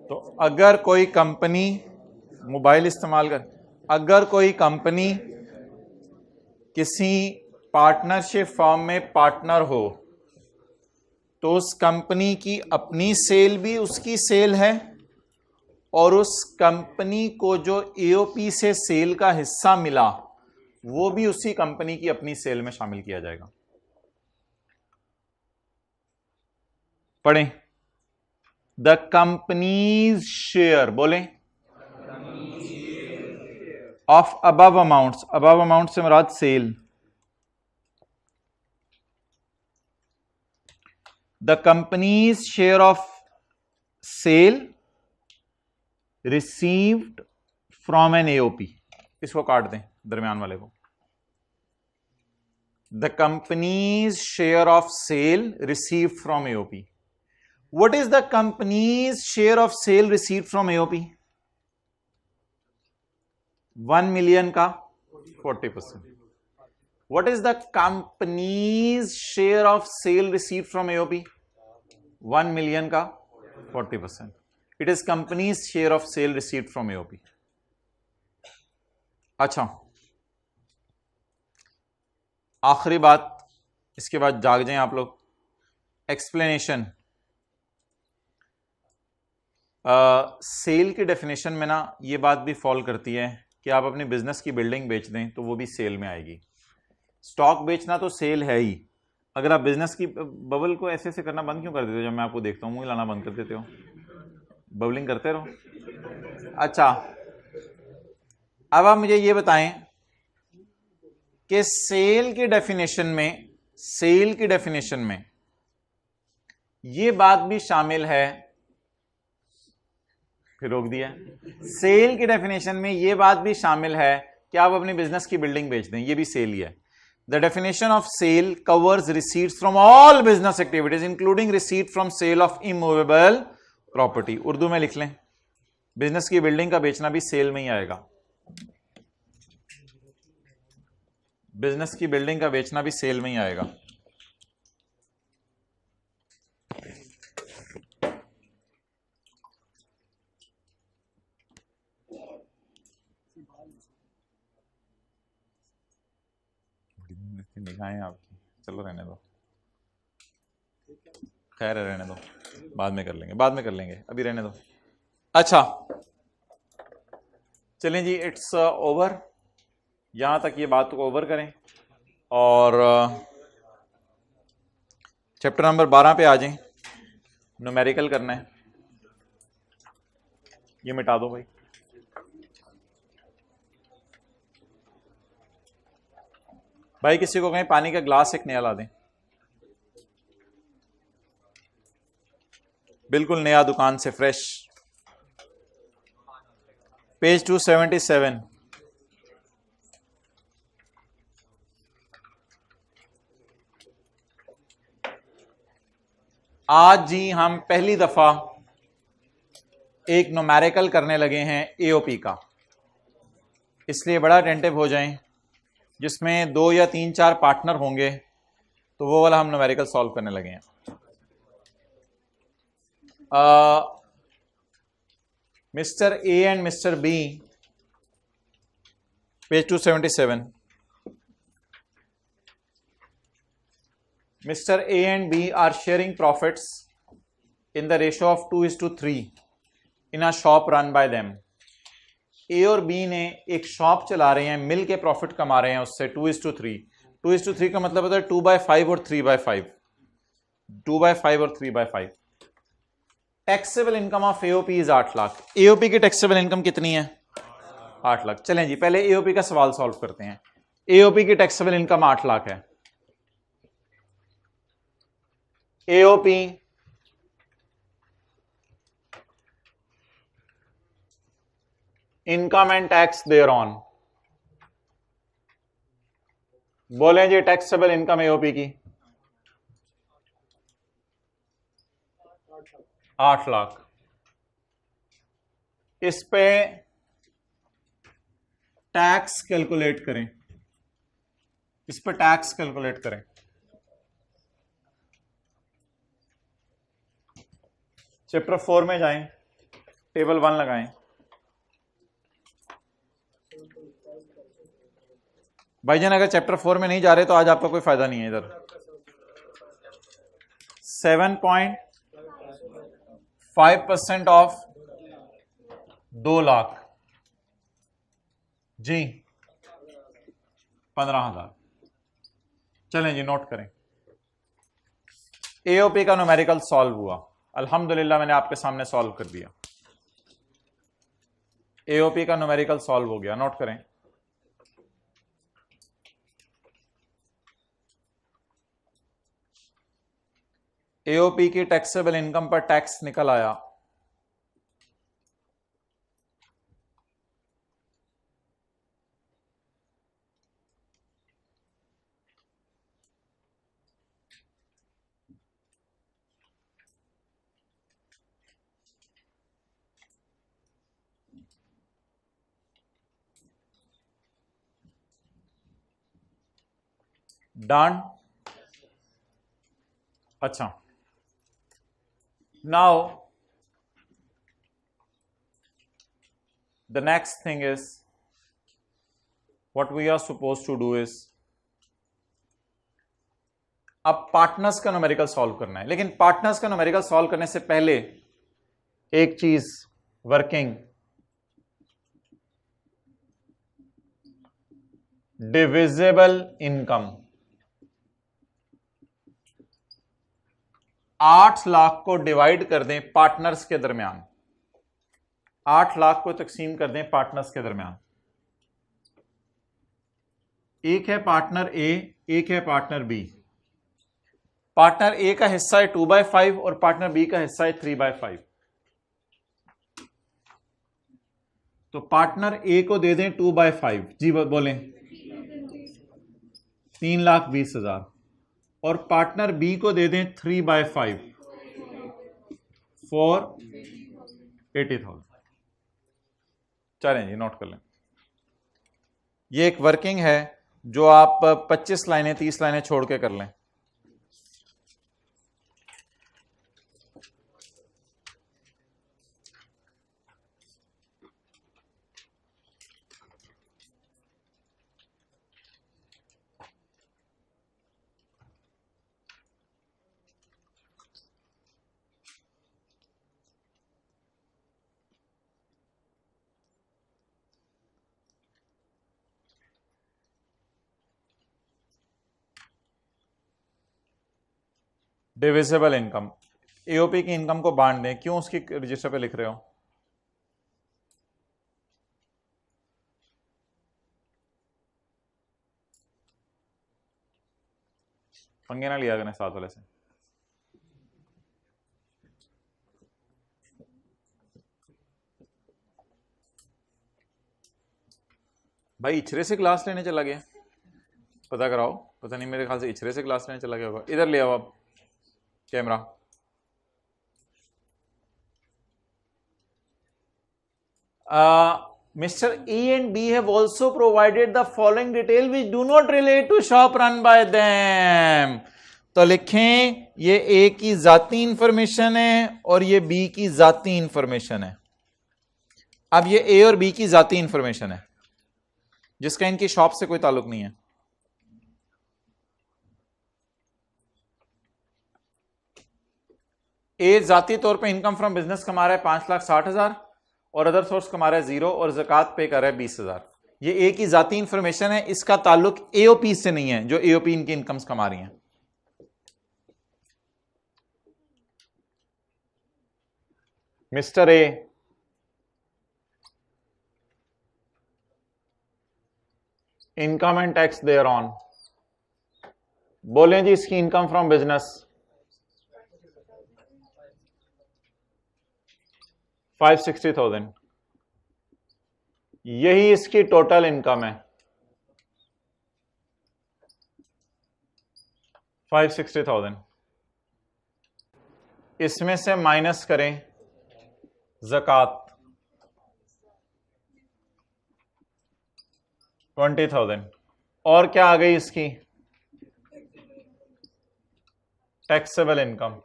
तो अगर कोई कंपनी मोबाइल इस्तेमाल कर, अगर कोई कंपनी किसी पार्टनरशिप फर्म में पार्टनर हो तो उस कंपनी की अपनी सेल भी उसकी सेल है और उस कंपनी को जो एओपी से सेल का हिस्सा मिला वो भी उसी कंपनी की अपनी सेल में शामिल किया जाएगा। पढ़ें, द कंपनीज शेयर, बोलें, of above amounts, above amount से मुराद sale, the company's share of sale received from an AOP, इसको काट दें दरमियान वाले को, the company's share of sale received from AOP. What is the company's share of sale received from AOP? 1 million का 40%। What is the company's share of sale received from AOP? 1 million का 40%। It is companies share of sale received from AOP. अच्छा, आखिरी बात, इसके बाद जाग जाएं आप लोग। एक्सप्लेनेशन, सेल की डेफिनेशन में ना ये बात भी फॉल करती है कि आप अपनी बिजनेस की बिल्डिंग बेच दें तो वो भी सेल में आएगी। स्टॉक बेचना तो सेल है ही। अगर आप बिजनेस की बबल को ऐसे ऐसे करना बंद क्यों कर देते हो? जब मैं आपको देखता हूँ मुंह लाना बंद कर देते हो, बबलिंग करते रहो। अच्छा, अब आप मुझे ये बताएं कि सेल की डेफिनेशन में, सेल की डेफिनेशन में ये बात भी शामिल है, फिर रोक दिया, सेल की डेफिनेशन में ये बात भी शामिल है कि आप अपनी बिजनेस की बिल्डिंग बेच दें, ये भी सेल ही है। The definition of sale covers receipts from all business activities including receipt from sale of immovable property. Urdu में लिख लें, बिजनेस की बिल्डिंग का बेचना भी सेल में ही आएगा, बिजनेस की बिल्डिंग का बेचना भी सेल में ही आएगा। निगाहें आपकी, चलो रहने दो, खैर रहने दो, बाद में कर लेंगे, बाद में कर लेंगे, अभी रहने दो। अच्छा चलें जी, इट्स ओवर, यहां तक ये बात को ओवर करें और चैप्टर नंबर 12 पे आ जाएं। न्यूमेरिकल करना है, ये मिटा दो भाई। भाई किसी को कहें पानी का ग्लास एक नया ला दें, बिल्कुल नया, दुकान से फ्रेश। पेज 277। आज जी हम पहली दफा एक न्यूमेरिकल करने लगे हैं एओपी का, इसलिए बड़ा अटेंटिव हो जाएं। जिसमें 2 या 3-4 पार्टनर होंगे तो वो वाला हम न्यूमेरिकल सॉल्व करने लगे हैं। Mister A and mister B, page 277। Mister A and B are sharing profits in the ratio of 2:3 in a shop run by them. A और बी ने एक शॉप चला रहे हैं, मिल के प्रॉफिट कमा रहे हैं उससे 2:3। 2:3 का मतलब होता है 2/5 और 3/5, 2/5 और 3/5। Taxable income of AOP is 8 lakh. AOP की टैक्सेबल इनकम कितनी है? 8 लाख। चलें जी पहले एओपी का सवाल सॉल्व करते हैं। एओपी की टैक्सेबल इनकम 8 लाख है। AOP income and tax there on, बोलें जी टैक्सेबल इनकम एओपी की 8 लाख। इस पे टैक्स कैलकुलेट करें, इस पे टैक्स कैलकुलेट करें। चैप्टर 4 में जाएं, टेबल 1 लगाएं। भाईजान अगर चैप्टर 4 में नहीं जा रहे तो आज आपका कोई फायदा नहीं है। इधर 7.5% ऑफ 2 लाख जी 15,000। चलें जी नोट करें। एओपी का न्यूमेरिकल सॉल्व हुआ, अल्हम्दुलिल्लाह मैंने आपके सामने सॉल्व कर दिया। एओपी का न्यूमेरिकल सॉल्व हो गया, नोट करें। एओपी की टैक्सेबल इनकम पर टैक्स निकल आया डन। अच्छा, now the next thing is what we are suppose to do is, अब पार्टनर्स का न्यूमेरिकल सॉल्व करना है। लेकिन पार्टनर्स का न्यूमेरिकल सॉल्व करने से पहले एक चीज, वर्किंग डिविजिबल इनकम। 8 लाख को डिवाइड कर दें पार्टनर्स के दरमियान, 8 लाख को तकसीम कर दें पार्टनर्स के दरमियान। एक है पार्टनर ए, एक है पार्टनर बी। पार्टनर ए का हिस्सा है 2/5 और पार्टनर बी का हिस्सा है 3/5। तो पार्टनर ए को दे दें 2/5 जी बोलें 3,20,000 और पार्टनर बी को दे दें 3/5 फॉर 80,000। चलें जी नोट कर लें। ये एक वर्किंग है जो आप 25 लाइनें 30 लाइनें छोड़ के कर लें। डिविजिबल इनकम, एओपी की इनकम को बांट दें। क्यों उसकी रजिस्टर पे लिख रहे हो? पंगे ना लिया करें साथ वाले से। भाई इचरे से क्लास लेने चला गया, पता कराओ। पता नहीं, मेरे ख्याल से इचरे से क्लास लेने चला गया होगा। इधर ले आओ आप camera. Mr. E and B have also provided the following detail which do not relate to shop run by them। तो लिखें ये A की जाती इंफॉर्मेशन है और ये B की जाती इंफॉर्मेशन है। अब ये A और B की जाती इंफॉर्मेशन है जिसका इनकी शॉप से कोई ताल्लुक नहीं है। ए जाती तौर पे इनकम फ्रॉम बिजनेस कमा रहा है 5,60,000 और अदर सोर्स कमा रहा है 0 और ज़कात पे कर रहा है 20,000। ये ए की जाती इंफॉर्मेशन है, इसका ताल्लुक एओपी से नहीं है जो एओपी इनकी इनकम्स कमा रही हैं। Mister A income and tax there on, बोलें जी इसकी इनकम फ्रॉम बिजनेस 560,000, यही इसकी टोटल इनकम है 560,000। इसमें से माइनस करें ज़कात 20,000 और क्या आ गई इसकी टैक्सेबल इनकम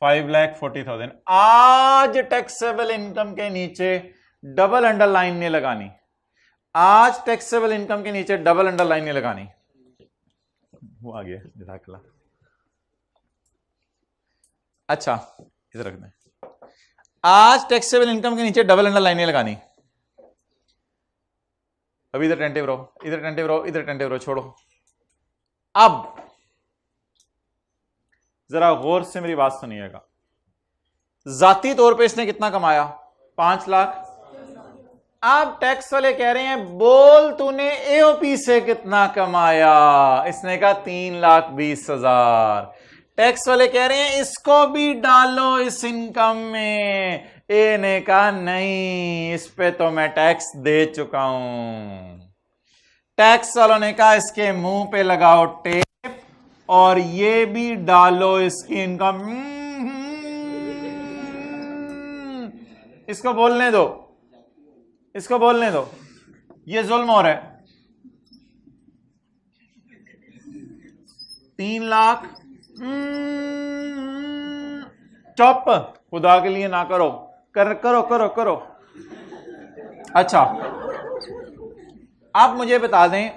5,40,000। आज टैक्सेबल इनकम के नीचे डबल अंडरलाइन नहीं लगानी, आज टैक्सेबल इनकम के नीचे डबल अंडरलाइन नहीं लगानी। वो आ गया जज़ाकल्लाह। अच्छा इधर रख दें, आज टैक्सेबल इनकम के नीचे डबल अंडरलाइन नहीं लगानी। अभी इधर टेंटिव रहो, इधर टेंटिव रहो, इधर टेंटिव रहो, छोड़ो। अब जरा गौर से मेरी बात सुनिएगा, जाती तौर पे इसने कितना कमाया? 5 लाख। अब टैक्स वाले कह रहे हैं बोल तूने एओपी से कितना कमाया? इसने कहा 3,20,000। टैक्स वाले कह रहे हैं इसको भी डालो इस इनकम में। ए ने कहा नहीं, इस पे तो मैं टैक्स दे चुका हूं। टैक्स वालों ने कहा इसके मुंह पे लगाओ टेप और ये भी डालो इसकी इनकम। इसको बोलने दो, इसको बोलने दो, ये जुल्म हो रहा है। 3 लाख। चुप, खुदा के लिए ना करो, करो करो करो। अच्छा आप मुझे बता दें,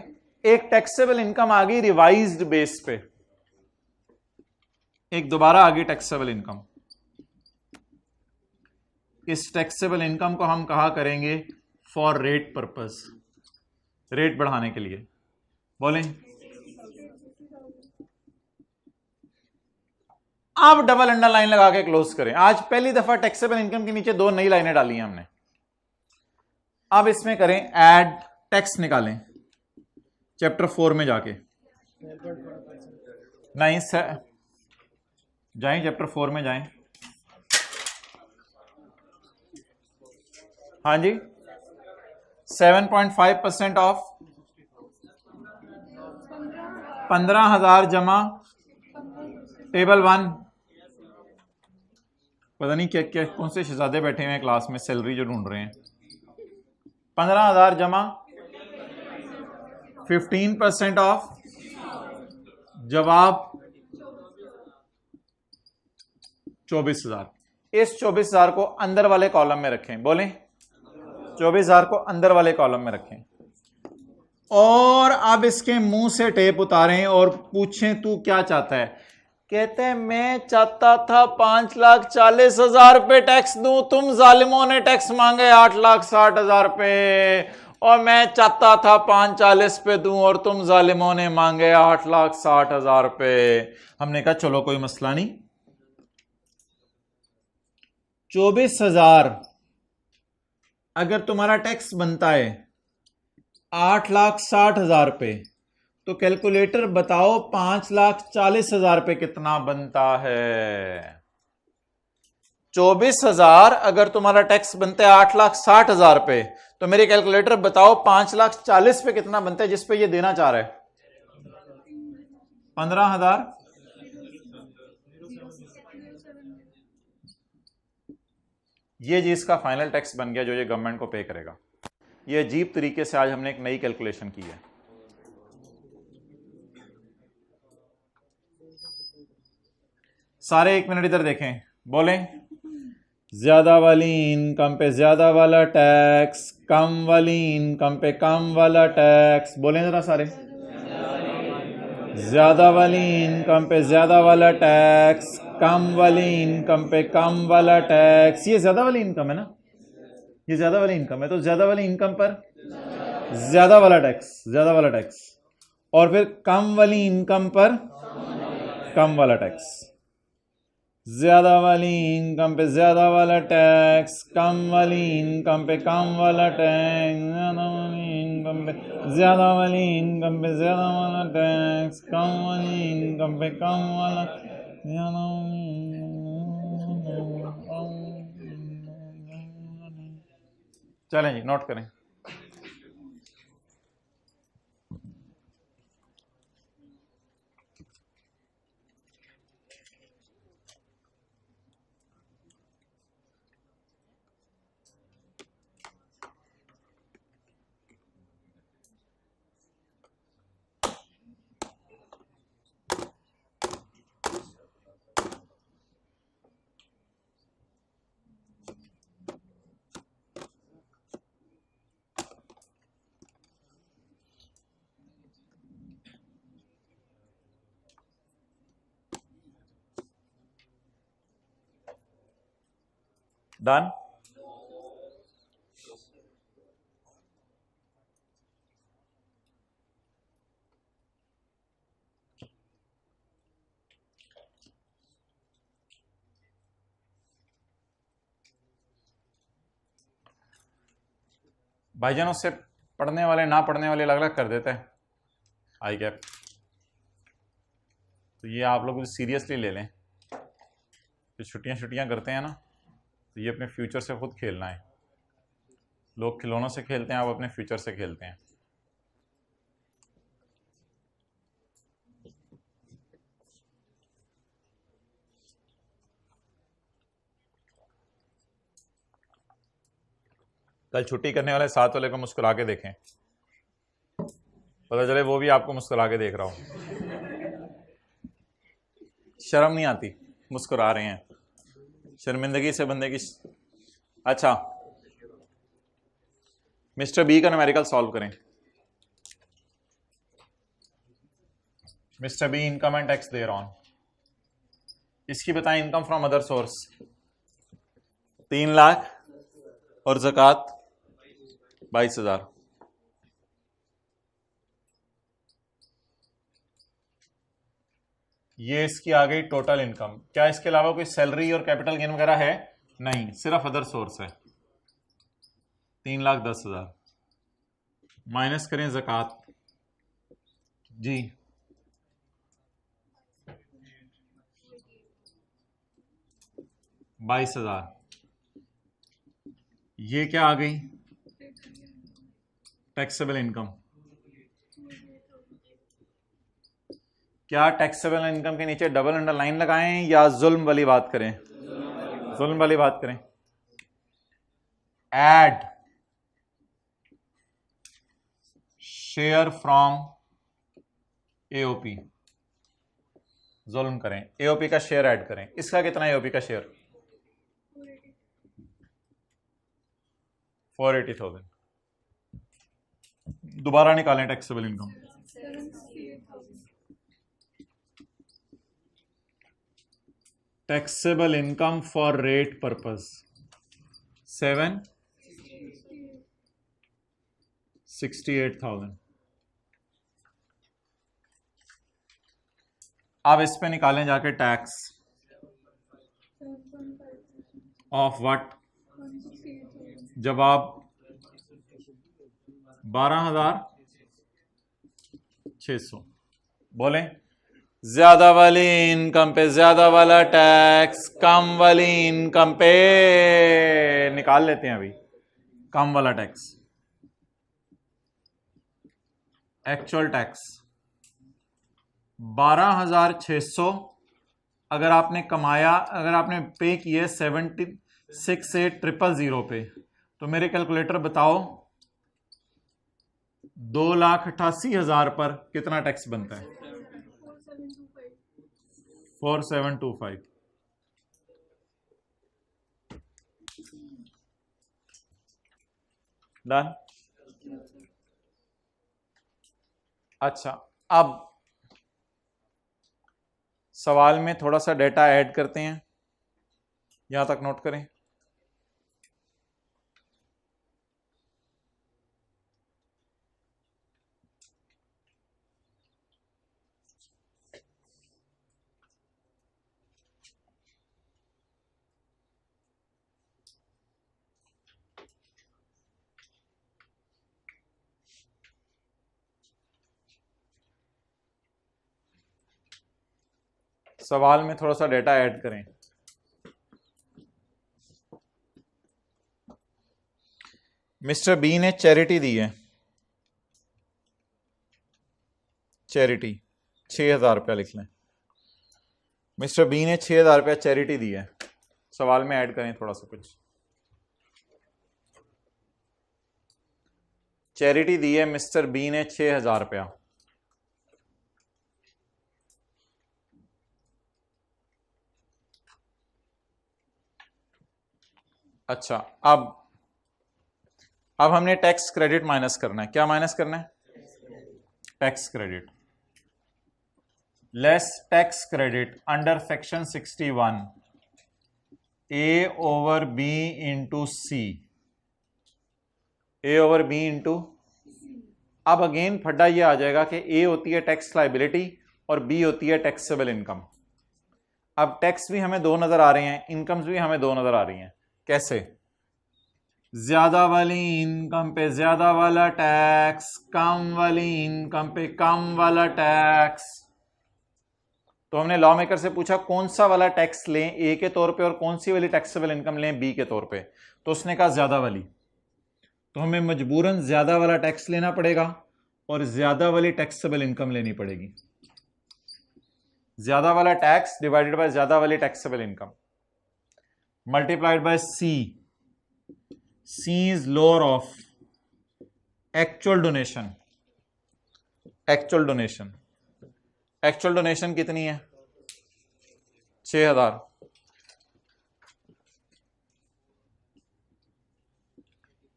एक टैक्सेबल इनकम आ गई रिवाइज्ड बेस पे, एक दोबारा आ गई टैक्सेबल इनकम। इस टैक्सेबल इनकम को हम कहा करेंगे फॉर रेट पर्पस, रेट बढ़ाने के लिए। बोलें अब डबल अंडरलाइन लगा के क्लोज करें। आज पहली दफा टैक्सेबल इनकम के नीचे 2 नई लाइनें डाली हैं हमने। अब इसमें करें ऐड, टैक्स निकालें चैप्टर 4 में जाके। नहीं जाएं, चैप्टर 4 में जाएं। हाँ जी, 7.5% ऑफ 15,000 जमा टेबल 1। पता नहीं क्या क्या कौन से शहजादे बैठे हुए हैं क्लास में, सैलरी जो ढूंढ रहे हैं। 15,000 जमा 15% ऑफ, जवाब 24,000। इस 24,000 को अंदर वाले कॉलम में रखें। बोलें 24,000 को अंदर वाले कॉलम में रखें और अब इसके मुंह से टेप उतारें और पूछें तू क्या चाहता है? कहते हैं मैं चाहता था 5,40,000 रुपए टैक्स दूं, तुम जालिमों ने टैक्स मांगे 8,60,000 रुपए, और मैं चाहता था 5,40,000 पे दूं और तुम जालिमों ने मांगे 8,60,000 रुपए। हमने कहा चलो कोई मसला नहीं, 24,000 अगर तुम्हारा टैक्स बनता है 8,60,000 रुपए, तो कैलकुलेटर बताओ 5,40,000 रुपए कितना बनता है? 24,000 अगर तुम्हारा टैक्स बनता है 8,60,000 रुपए, तो मेरे कैलकुलेटर बताओ 5,40,000 पे कितना बनता है, जिस पे ये देना चाह रहा है 15,000। ये जी इसका फाइनल टैक्स बन गया जो ये गवर्नमेंट को पे करेगा। ये अजीब तरीके से आज हमने एक नई कैलकुलेशन की है। सारे 1 मिनट इधर देखें। बोलें ज्यादा वाली इनकम पे ज्यादा वाला टैक्स, कम वाली इनकम पे कम वाला टैक्स। बोलें जरा सारे, ज्यादा वाली इनकम पे ज्यादा वाला टैक्स, कम वाली इनकम पे कम वाला टैक्स। ये ज्यादा वाली इनकम है ना, ये ज्यादा वाली इनकम है, तो ज्यादा वाली इनकम पर ज्यादा वाला टैक्स, ज्यादा वाला टैक्स, और फिर कम वाली इनकम पर कम वाला टैक्स। ज्यादा वाली इनकम पे ज्यादा वाला टैक्स, कम वाली इनकम पे कम वाला टैक्स, ज्यादा वाली इनकम पे ज्यादा वाली इनकम पे ज्यादा वाला टैक्स, कम वाली इनकम पे कम वाला, ज्यादा वाली। चलें जी नोट करें। डन। भाईजान उससे पढ़ने वाले ना पढ़ने वाले अलग अलग कर देते हैं आई गैप, तो ये आप लोग सीरियसली ले लें। जो छुट्टियां करते हैं ना, तो ये अपने फ्यूचर से खुद खेलना है। लोग खिलौनों से खेलते हैं, आप अपने फ्यूचर से खेलते हैं। कल छुट्टी करने वाले साथ वाले को मुस्कुरा के देखें, पता चले वो भी आपको मुस्कुरा के देख रहा हो। शर्म नहीं आती, मुस्कुरा रहे हैं, शर्मिंदगी से बंदे की। अच्छा, मिस्टर बी का न्यूमेरिकल सॉल्व करें। Mister B income and tax there on, इसकी बताएं income from other source 3 lakh और ज़कात 22,000। ये इसकी आ गई टोटल इनकम। क्या इसके अलावा कोई सैलरी और कैपिटल गेन वगैरह है? नहीं, सिर्फ अदर सोर्स है। 3,10,000 माइनस करें ज़कात जी, $22,000। ये क्या आ गई? Taxable income. क्या टैक्सेबल इनकम के नीचे डबल अंडरलाइन लगाएं या जुल्म वाली बात करें? जुल्म वाली बात करें। ऐड शेयर फ्रॉम एओपी, जुल्म करें, एओपी का शेयर ऐड करें। इसका कितना एओपी का शेयर? 480,000। दोबारा निकालें taxable income. Taxable income for rate purpose 768,000। अब इस पे निकालें जाके टैक्स ऑफ व्हाट? जब आप 12,600 बोलें, ज्यादा वाली इनकम पे ज्यादा वाला टैक्स, कम वाली इनकम पे निकाल लेते हैं अभी कम वाला टैक्स। एक्चुअल टैक्स 12,600 अगर आपने कमाया, अगर आपने पे किए 76,800 पे, तो मेरे कैलकुलेटर बताओ 2,88,000 पर कितना टैक्स बनता है? 4725। डन। अच्छा, अब सवाल में थोड़ा सा डेटा ऐड करते हैं, यहां तक नोट करें। सवाल में थोड़ा सा डेटा ऐड करें। मिस्टर बी ने चैरिटी दी है, चैरिटी 6,000 रुपया लिख लें। मिस्टर बी ने 6,000 रुपया चैरिटी दी है। सवाल में ऐड करें थोड़ा सा कुछ। चैरिटी दी है मिस्टर बी ने 6,000 रुपया। अच्छा, अब हमने टैक्स क्रेडिट माइनस करना है। क्या माइनस करना है? Tax credit. Less tax credit under section 61 ए ओवर बी इंटू सी, ए ओवर बी इंटू, अब अगेन फड्डा ये आ जाएगा कि ए होती है टैक्स लाइबिलिटी और बी होती है टैक्सेबल इनकम। अब टैक्स भी हमें दो नजर आ रहे हैं, इनकम्स भी हमें दो नजर आ रही हैं। कैसे? ज्यादा वाली इनकम पे ज्यादा वाला टैक्स, कम वाली इनकम पे कम वाला टैक्स। तो हमने लॉ मेकर से पूछा कौन सा वाला टैक्स लें ए के तौर पे और कौन सी वाली टैक्सेबल इनकम लें बी के तौर पे। तो उसने कहा ज्यादा वाली, तो हमें मजबूरन ज्यादा वाला टैक्स लेना पड़ेगा और ज्यादा वाली टैक्सेबल इनकम लेनी पड़ेगी। ज्यादा वाला टैक्स डिवाइडेड बाय ज्यादा वाली taxable income multiplied by C, C is lower of actual donation. Actual donation, actual donation कितनी है? 6000।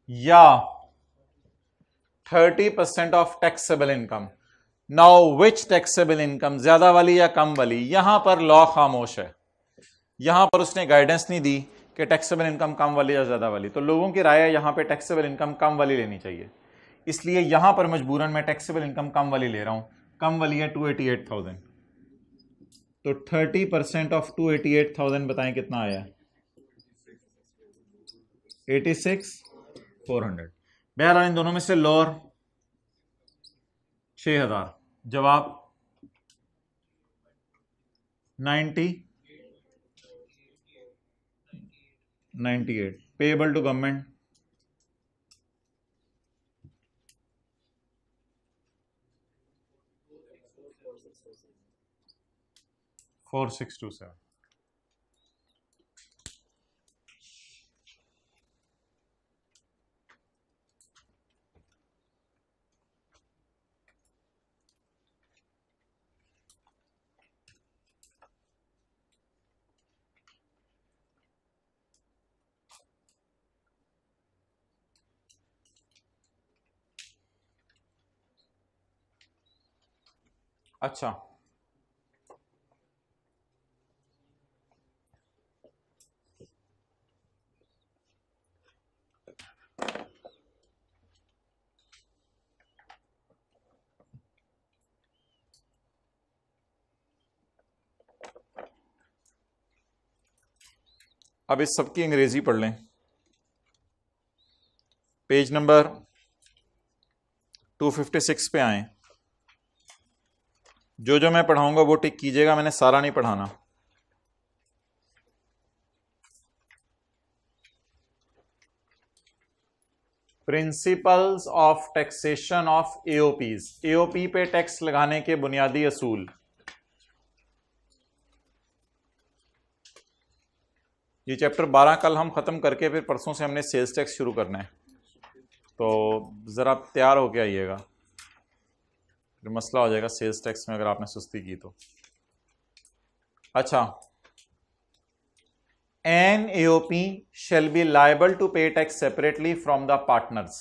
या 30% of taxable income. Now which taxable income, ज्यादा वाली या कम वाली? यहां पर लॉ खामोश है, यहां पर उसने गाइडेंस नहीं दी कि टैक्सेबल इनकम कम वाली या ज्यादा वाली। तो लोगों की राय है यहां पे टैक्सेबल इनकम कम वाली लेनी चाहिए, इसलिए यहां पर मजबूरन मैं टैक्सेबल इनकम कम वाली ले रहा हूं। कम वाली है 288,000। तो 30% ऑफ 288,000 बताएं कितना आया? 86,400। बहरहाल इन दोनों में से लोअर 6000। जवाब 98 पेएबल टू गवर्नमेंट। $4627। अच्छा, अब इस सब की अंग्रेजी पढ़ लें। पेज नंबर 256 पे आए। जो जो मैं पढ़ाऊंगा वो टिक कीजिएगा, मैंने सारा नहीं पढ़ाना। Principles of taxation of AOPs, AOP पे टैक्स लगाने के बुनियादी असूल। ये चैप्टर 12 कल हम खत्म करके फिर परसों से हमने सेल्स टैक्स शुरू करना है, तो जरा तैयार होके आइएगा, फिर मसला हो जाएगा सेल्स टैक्स में अगर आपने सुस्ती की तो। अच्छा, an AOP shall be liable to pay tax separately from the partners.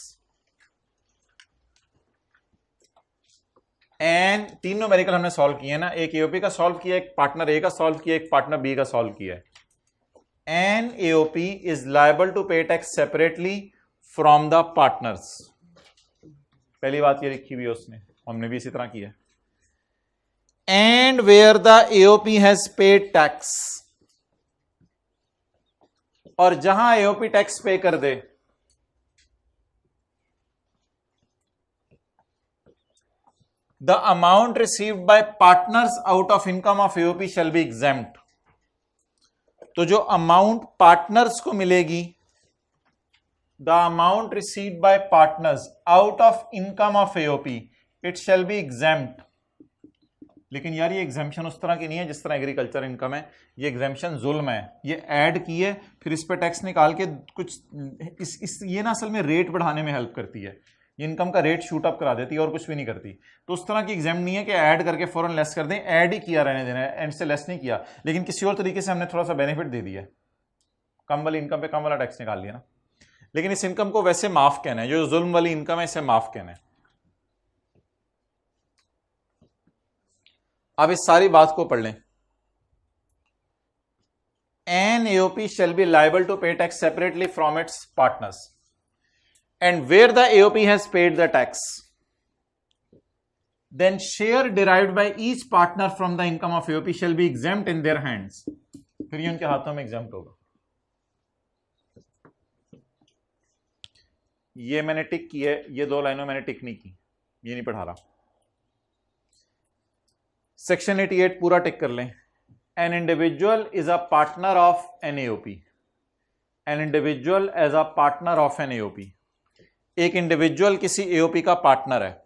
एन तीन न्यूमेरिकल हमने सॉल्व किए ना, एक एओपी का सॉल्व किया, एक पार्टनर ए का सॉल्व किया, एक पार्टनर बी का सॉल्व किया है। An AOP is liable to pay tax separately from the partners. पहली बात ये लिखी हुई है उसने, हमने भी इसी तरह किया। And where the AOP has paid tax, और जहां एओपी टैक्स पे कर दे, the amount received by partners out of income of AOP shall be exempt. तो जो अमाउंट पार्टनर्स को मिलेगी, the amount received by partners out of income of AOP, it shall be exempt. लेकिन यार ये exemption उस तरह की नहीं है जिस तरह एग्रीकल्चर इनकम है, ये एग्जेम्पशन जुल्म है। ये ऐड की है फिर इस पर टैक्स निकाल के कुछ ये ना असल में रेट बढ़ाने में हेल्प करती है, ये इनकम का रेट शूट अप करा देती है और कुछ भी नहीं करती। तो उस तरह की एग्जाम नहीं है कि ऐड करके फौरन लेस कर दें, ऐड ही किया रहने देना है, एंड से लेस नहीं किया, लेकिन किसी और तरीके से हमने थोड़ा सा बेनिफिट दे दिया, कम वाली इनकम पे कम वाला टैक्स निकाल लिया ना। लेकिन इस इनकम को वैसे माफ कहना है, जो जुल्म वाली इनकम है इसे माफ कहना है। अब इस सारी बात को पढ़ लें। an AOP shall be liable to pay tax separately from its partners. And where the AOP has paid the tax, then share derived by each partner from the income of AOP shall be exempt in their hands. फिर ये उनके हाथों में exempt होगा. ये मैंने टिक की है, ये दो लाइनों मैंने टिक नहीं की, ये नहीं पढ़ा रहा. सेक्शन 88 पूरा टिक कर लें. An individual is a partner of an AOP. An individual as a partner of an AOP. एक इंडिविजुअल किसी AOP का पार्टनर है.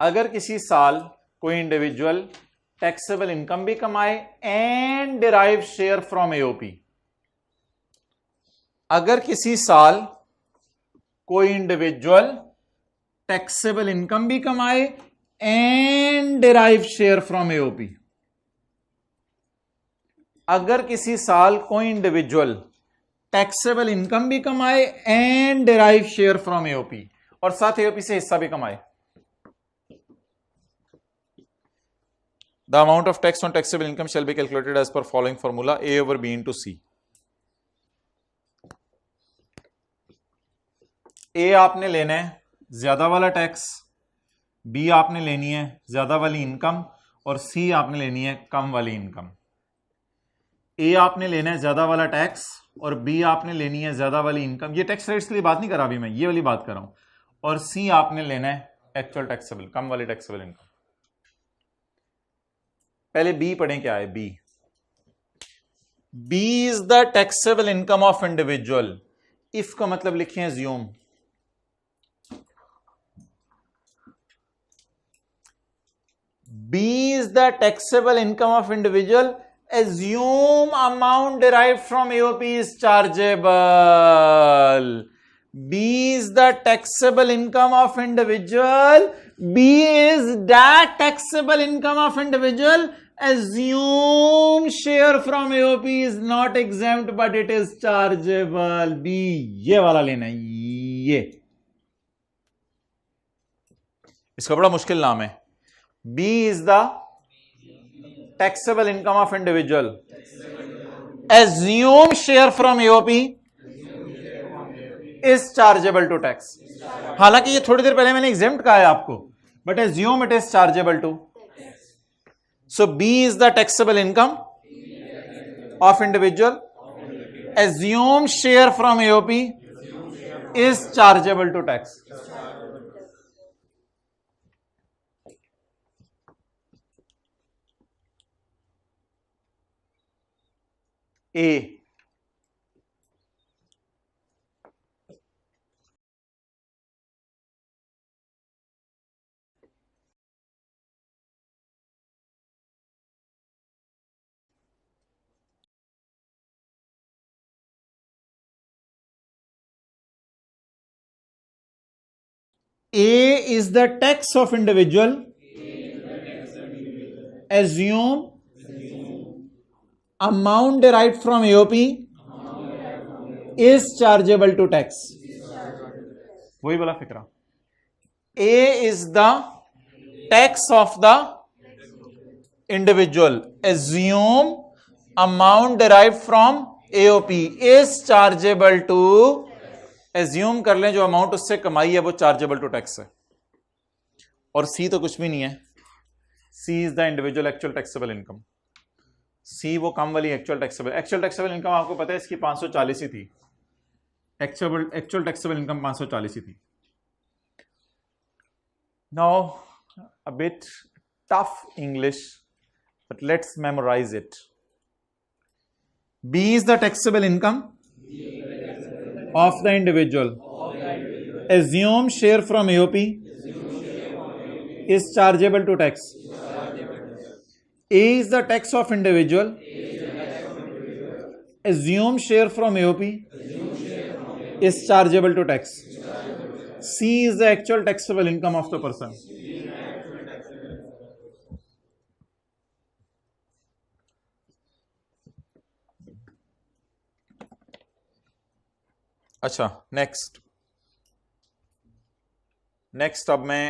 अगर किसी साल कोई इंडिविजुअल टैक्सेबल इनकम भी कमाए and derive share from AOP, अगर किसी साल कोई इंडिविजुअल टैक्सेबल इनकम भी कमाए and derive share from AOP, अगर किसी साल कोई इंडिविजुअल टैक्सेबल इनकम भी कमाए and derive share from AOP और साथ AOP से हिस्सा भी कमाए, the amount of tax on taxable income shall be calculated as per following formula: A over B into C. A आपने लेना है ज्यादा वाला टैक्स, B आपने लेनी है ज्यादा वाली इनकम और C आपने लेनी है कम वाली इनकम. A आपने लेना है ज्यादा वाला टैक्स और B आपने लेनी है ज्यादा वाली इनकम. ये टैक्स रेट्स के लिए बात नहीं कर रहा अभी मैं, ये वाली बात कर रहा हूं. और C आपने लेना है एक्चुअल टैक्सेबल, कम वाली टैक्सेबल इनकम. पहले बी पढ़ें क्या है. B is the taxable income of individual. If का मतलब लिखे assume. B is the taxable income of individual. Assume amount derived from AOP is chargeable. B is the taxable income of individual. B is that taxable income of individual. Assume share from AOP is not exempt but it is chargeable. B ये वाला लेना है. ये इसका बड़ा मुश्किल नाम है. B is the taxable income of individual. Assume share from AOP is chargeable to tax. हालांकि ये थोड़ी देर पहले मैंने exempt कहा है आपको, but assume it is chargeable to. So B is the taxable income of individual. Assume share from AOP is chargeable to tax. A is the tax of individual. Assume amount derived from AOP is chargeable to tax. वही बोला फिक्रा. A is the tax of the individual. Assume amount derived from AOP is chargeable to. Assume कर लें जो amount उससे कमाई है वो chargeable to tax है. और सी तो कुछ भी नहीं है. C is the individual actual taxable income. C वो कम वाली एक्चुअल टैक्सेबल इनकम आपको पता है इसकी 540 ही थी. एक्चुअल टैक्सेबल इनकम 540 ही थी. Now a bit tough English but let's memorise it. B is the taxable income of the individual. Assume share from AOP is chargeable to tax. A is the tax of individual. Assume share from AOP is chargeable to tax. C is the actual taxable income of the person. अच्छा next. Next अब मैं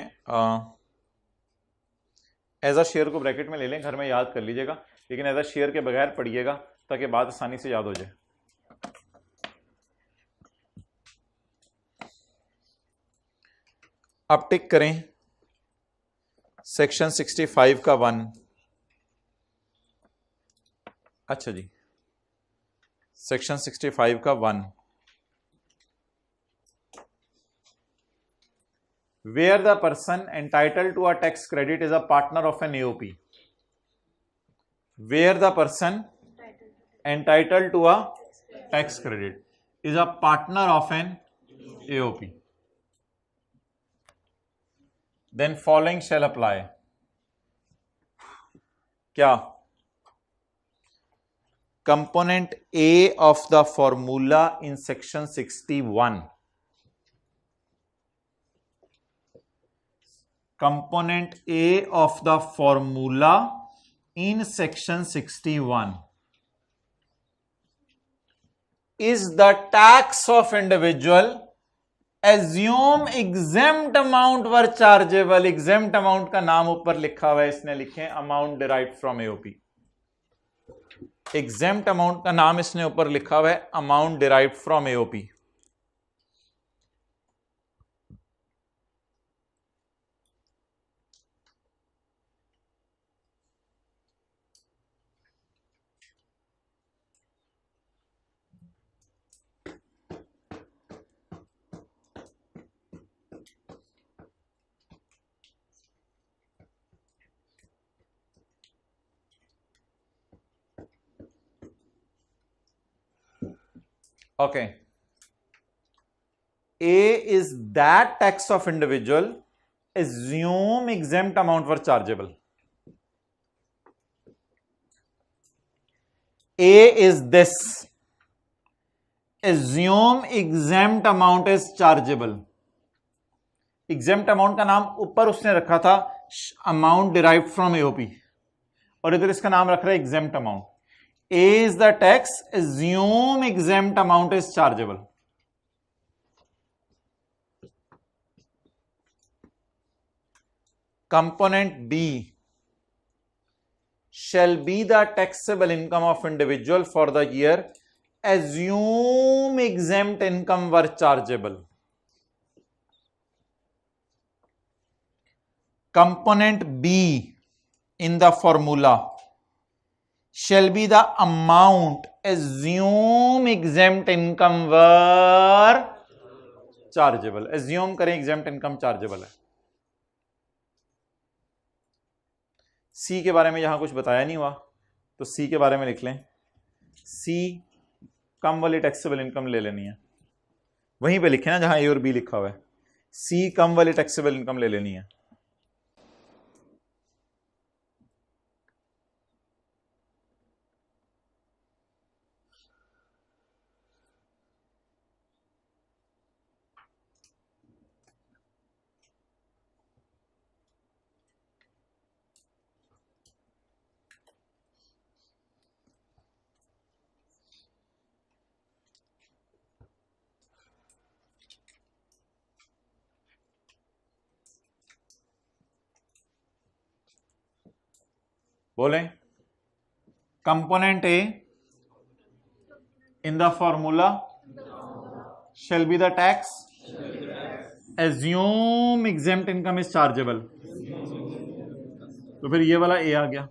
as a share को bracket में ले लें, घर में याद कर लीजिएगा, लेकिन एज अ शेयर के बगैर पढ़िएगा ताकि बात आसानी से याद हो जाए। अब टिक करें सेक्शन 65 का 1। अच्छा जी, सेक्शन 65 का 1, where the person entitled to a tax credit is a partner of an AOP. Where the person entitled to a tax credit is a partner of an AOP, then following shall apply. क्या? Component A of the formula in section 61. Component A of the formula in section 61 is the tax of individual. Assume exempt amount were chargeable. Exempt amount का नाम ऊपर लिखा हुआ है, इसने लिखे amount derived from AOP. Exempt amount का नाम इसने ऊपर लिखा हुआ है amount derived from AOP. Okay. A is that tax of individual. Assume exempt amount were chargeable. A is this. Assume exempt amount is chargeable. Exempt amount का नाम ऊपर उसने रखा था amount derived from AOP, और इधर इसका नाम रख रहा है exempt amount. A is the tax. Assume exempt amount is chargeable. Component B shall be the taxable income of individual for the year. Assume exempt income were chargeable. Component B in the formula shall be the amount. Assume exempt income were chargeable. Assume करें exempt income chargeable है। सी के बारे में यहां कुछ बताया नहीं हुआ, तो सी के बारे में लिख लें। सी कम वाली टैक्सेबल इनकम ले लेनी है, वहीं पे लिखे ना जहां ए और बी लिखा हुआ है। सी कम वाली टैक्सेबल इनकम ले लेनी है। बोलें, component A in the formula shall be the tax. Assume exempt income is chargeable. तो फिर ये वाला ए आ गया।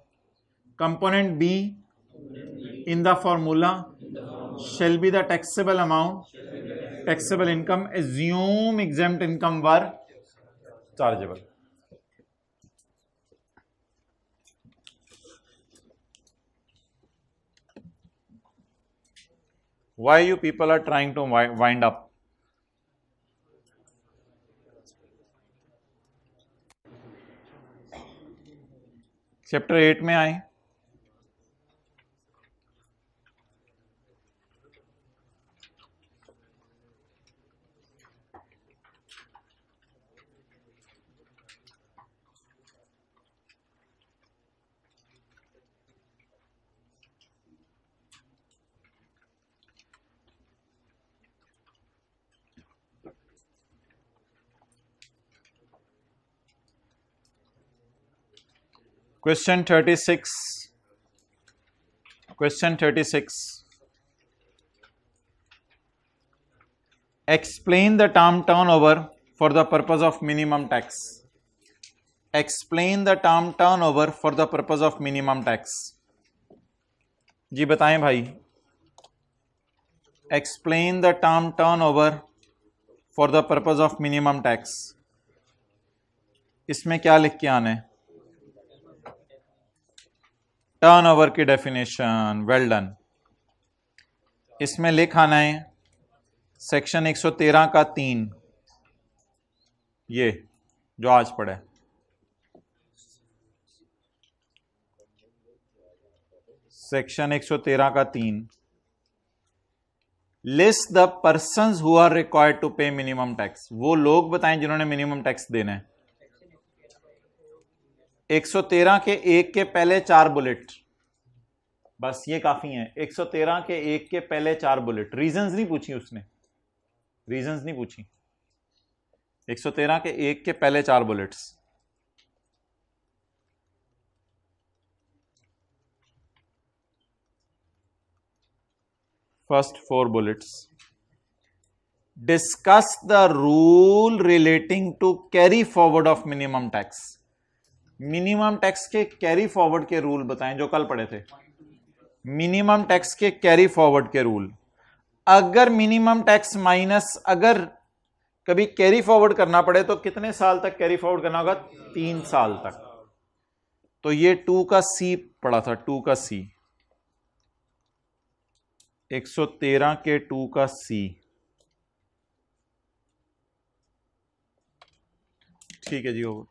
Component be in the formula shall be the taxable amount, taxable income. Assume exempt income were chargeable. Why you people are trying to wind up? Chapter 8 में आए। Question 36 explain the term turnover for the purpose of minimum tax. Explain the term turnover for the purpose of minimum tax. जी बताएं भाई. Explain the term turnover for the purpose of minimum tax. इसमें क्या लिख के आना है? Turnover की definition. Well done. इसमें लिख आना है सेक्शन 113 का 3, ये जो आज पढ़े. सेक्शन 113 का 3, list the persons who are required to pay minimum tax. वो लोग बताएं जिन्होंने मिनिमम टैक्स देना है. 113 के 1 के पहले 4 बुलेट, बस ये काफी है. 113 के 1 के पहले 4 बुलेट. रीजंस नहीं पूछी उसने, रीजंस नहीं पूछी. 113 के 1 के पहले 4 bullets. First 4 bullets. Discuss the rule relating to carry forward of minimum tax. Minimum tax के कैरी फॉरवर्ड के रूल बताएं जो कल पढ़े थे. मिनिमम टैक्स के कैरी फॉरवर्ड के रूल. अगर मिनिमम टैक्स माइनस, अगर कभी कैरी फॉरवर्ड करना पड़े तो कितने साल तक कैरी फॉरवर्ड करना होगा? 3 साल तक. तो ये 2 का सी पड़ा था. 2 का सी, 113 के 2 का सी. ठीक है जी, ओवर.